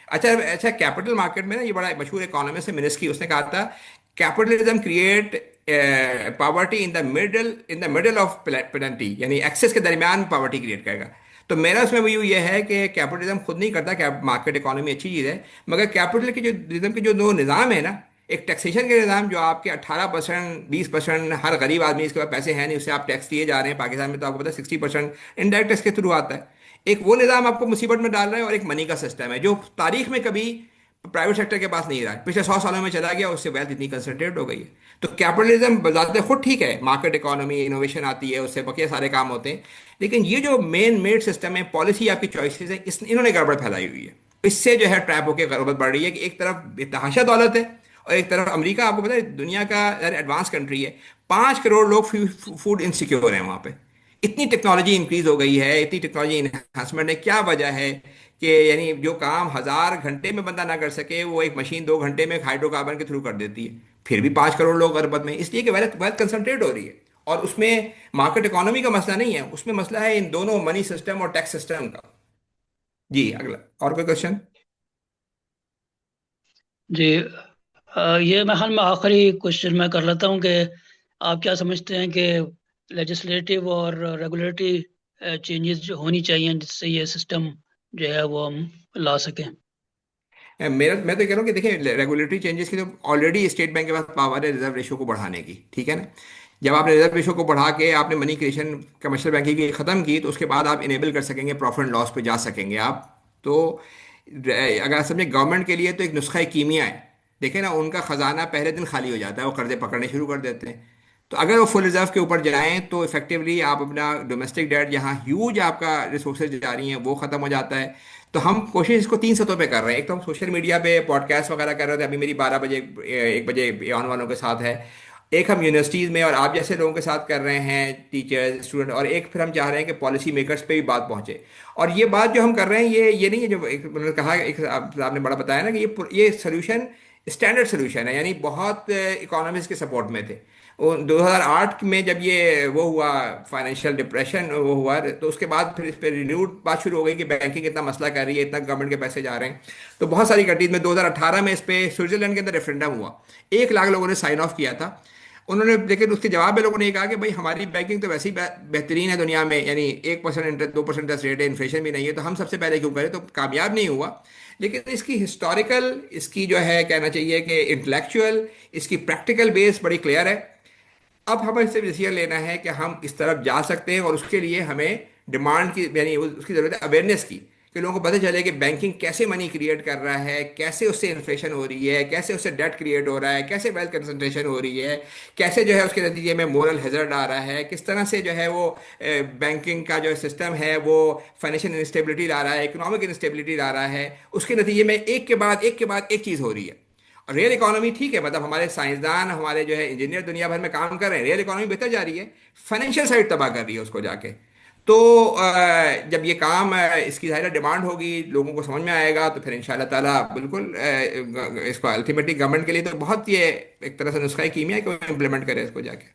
अच्छा अच्छा, कैपिटल मार्केट में ना, ये बड़ा मशहूर इकोनॉमिस्ट है मिन्स्की, उसने कहा था capitalism create poverty in the middle of plenty, यानी एक्सेस के दरमियान पॉवर्टी क्रिएट करेगा। तो मेरा उसमें व्यू ये है कि कैपिटलिज्म खुद नहीं करता, मार्केट इकोनॉमी अच्छी चीज़ है, मगर कैपिटल के जो रिज्म के जो दो निज़ाम है ना, एक टैक्सेशन के निज़ाम जो आपके 18%, 20%, हर गरीब आदमी इसके पास पैसे हैं नहीं, उससे आप टैक्स दिए जा रहे हैं। पाकिस्तान में तो आपको पता है 60% इनडायरेक्ट टैक्स के थ्रू आता है। एक वो निज़ाम आपको मुसीबत में डाल रहा है, और एक मनी का सिस्टम है जो तारीख में कभी प्राइवेट सेक्टर के पास नहीं रहा है, पिछले 100 सालों में चला गया, उससे वेल्थ इतनी कंसंट्रेट हो गई है। तो कैपिटलिज्म बजाते खुद ठीक है, मार्केट इकोनॉमी, इनोवेशन आती है, उससे बकिया सारे काम होते हैं। लेकिन ये जो मेन मेड सिस्टम है, पॉलिसी आपकी चॉइसेस है, इन्होंने गड़बड़ फैलाई हुई है। इससे जो है ट्रैप होकर गड़बड़ बढ़ रही है कि एक तरफ बेतहाशा दौलत है, और एक तरफ अमेरिका, आपको पता है दुनिया का एडवांस कंट्री है, 5 करोड़ लोग फूड इनसिक्योर हैं वहाँ पे। इतनी टेक्नोलॉजी इंक्रीज हो गई है, इतनी टेक्नोलॉजी इन्हांसमेंट है। क्या वजह है कि यानी जो काम 1000 घंटे में बंदा ना कर सके, वो एक मशीन 2 घंटे में हाइड्रोकार्बन के थ्रू कर देती है। फिर भी 5 करोड़ लोग अरबत में, इसलिए कि वेल्थ वेल्थ कंसंट्रेट हो रही है। और उसमें मार्केट इकोनॉमी का मसला नहीं है, उसमें मसला है इन दोनों मनी सिस्टम और टैक्स सिस्टम का। जी अगला, और कोई क्वेश्चन? जी, ये मैं आखिरी क्वेश्चन मैं कर लेता हूँ कि आप क्या समझते हैं कि लेजिस्लेटिव और रेगुलेटरी चेंजेस जो होनी चाहिए जिससे ये सिस्टम जो है वो हम ला सकें। मेरा मैं तो कह रहा हूँ कि देखिए, रेगुलेटरी चेंजेस की तो ऑलरेडी स्टेट बैंक के पास पावर है रिजर्व रेशो को बढ़ाने की, ठीक है ना। जब आपने रिजर्व रेशो को बढ़ा के आपने मनी क्रिएशन कमर्शियल बैंकिंग की खत्म की, तो उसके बाद आप इनेबल कर सकेंगे, प्रॉफिट एंड लॉस पे जा सकेंगे आप। तो अगर आप समझे, गवर्नमेंट के लिए तो एक नुस्खा कीमिया है। देखें ना, उनका खजाना पहले दिन खाली हो जाता है, वो कर्जे पकड़ने शुरू कर देते हैं। तो अगर वो फुल रिजर्व के ऊपर जाएं तो इफेक्टिवली आप अपना डोमेस्टिक डेट, जहाँ ह्यूज आपका रिसोर्सेज जा रही हैं, वो खत्म हो जाता है। तो हम कोशिश इसको 3 सतहों पे कर रहे हैं। एक तो हम सोशल मीडिया पे पॉडकास्ट वगैरह कर रहे थे, अभी मेरी 12 बजे 1 बजे आने वालों के साथ है। एक हम यूनिवर्सिटीज़ में और आप जैसे लोगों के साथ कर रहे हैं, टीचर्स, स्टूडेंट। और एक फिर हम चाह रहे हैं कि पॉलिसी मेकर्स पे भी बात पहुंचे। और ये बात जो हम कर रहे हैं, ये नहीं है जो उन्होंने कहा, एक आपने बड़ा बताया ना कि ये सोल्यूशन स्टैंडर्ड सोल्यूशन है, यानी बहुत इकोनॉमिस्ट के सपोर्ट में थे। 2008 में जब ये वो हुआ, फाइनेंशियल डिप्रेशन वो हुआ, तो उसके बाद फिर इस पर रिन्यूड बात शुरू हो गई कि बैंकिंग इतना मसला कर रही है, इतना गवर्नमेंट के पैसे जा रहे हैं। तो बहुत सारी कंट्रीज में 2018 में इस पे स्विट्जरलैंड के अंदर रेफरेंडम हुआ, 1 लाख लोगों ने साइन ऑफ किया था। उन्होंने, लेकिन उसके जवाब में लोगों ने ये कहा कि भाई हमारी बैंकिंग तो वैसे ही बेहतरीन है दुनिया में, यानी 1% इंटरेस्ट, 2% इंटरेस्ट रेट है, इन्फ्लेशन भी नहीं है, तो हम सबसे पहले क्यों करें। तो कामयाब नहीं हुआ। लेकिन इसकी हिस्टोरिकल, इसकी जो है कहना चाहिए कि इंटेलेक्चुअल, इसकी प्रैक्टिकल बेस बड़ी क्लियर है। अब हमें सिर्फ डिसीजन लेना है कि हम इस तरफ जा सकते हैं, और उसके लिए हमें डिमांड की, यानी उसकी ज़रूरत है अवेयरनेस की, कि लोगों को पता चले कि बैंकिंग कैसे मनी क्रिएट कर रहा है, कैसे उससे इन्फ्लेशन हो रही है, कैसे उससे डेट क्रिएट हो रहा है, कैसे वेल्थ कंसंट्रेशन हो रही है, कैसे जो है उसके नतीजे में मोरल हैजर्ड आ रहा है, किस तरह से जो है वो बैंकिंग का जो सिस्टम है वो फाइनेंशियल इंस्टेबिलिटी ला रहा है, इकोनॉमिक इंस्टेबिलिटी ला रहा है। उसके नतीजे में एक के बाद एक के बाद एक चीज़ हो रही है। रियल इकोनॉमी ठीक है, मतलब हमारे साइंसदान, हमारे जो है इंजीनियर दुनिया भर में काम कर रहे हैं, रियल इकोनॉमी बेहतर जा रही है, फाइनेंशियल साइड तबाह कर रही है उसको जाके। तो जब ये काम इसकी ज़ाहिर डिमांड होगी, लोगों को समझ में आएगा, तो फिर इंशाल्लाह ताला बिल्कुल इसको अल्टीमेटली गवर्नमेंट के लिए तो बहुत ये एक तरह से नुस्खा कीमिया है कि वो इम्प्लीमेंट करे इसको जाके।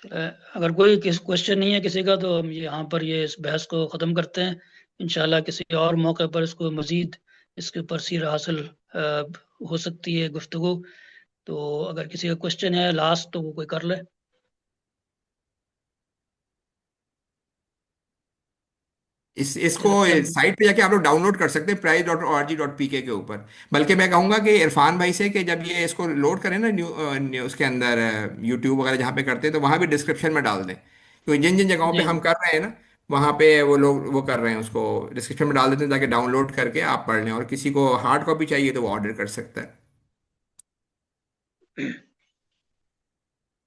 अगर कोई क्वेश्चन नहीं है किसी का, तो हम यहाँ पर ये इस बहस को ख़त्म करते हैं। इंशाल्लाह किसी और मौके पर इसको मज़ीद इसके ऊपर सीर हासिल हो सकती है गुफ्तगू। तो अगर किसी का क्वेश्चन है लास्ट, तो वो कोई कर ले। इसको चलो साइट पे जाके आप लोग डाउनलोड कर सकते हैं price.org.pk के ऊपर। बल्कि मैं कहूंगा कि इरफान भाई से कि जब ये इसको लोड करें ना उसके अंदर यूट्यूब वगैरह जहाँ पे करते हैं, तो वहाँ भी डिस्क्रिप्शन में डाल दें, क्योंकि जिन जिन जगहों पे जी हम कर रहे हैं ना, वहाँ पे वो लोग वो कर रहे हैं, उसको डिस्क्रिप्शन में डाल देते हैं ताकि डाउनलोड करके आप पढ़ लें, और किसी को हार्ड कॉपी चाहिए तो वो ऑर्डर कर सकता है।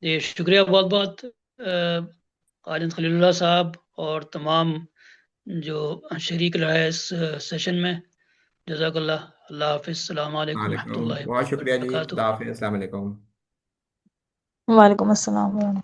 जी, शुक्रिया बहुत बहुत खालिद खलीलुल्लाह साहब और तमाम जो शरीक रहे इस सेशन में। जज़ाकल्लाह। अल्लाह हाफिज़। अस्सलाम वालेकुम वालेकुम, रहमतुल्लाहि बहुत शुक्रिया जी, वबरकातुहू। अल्लाह हाफिज़, अस्सलाम वालेकुम। वालेकुम अस्सलाम।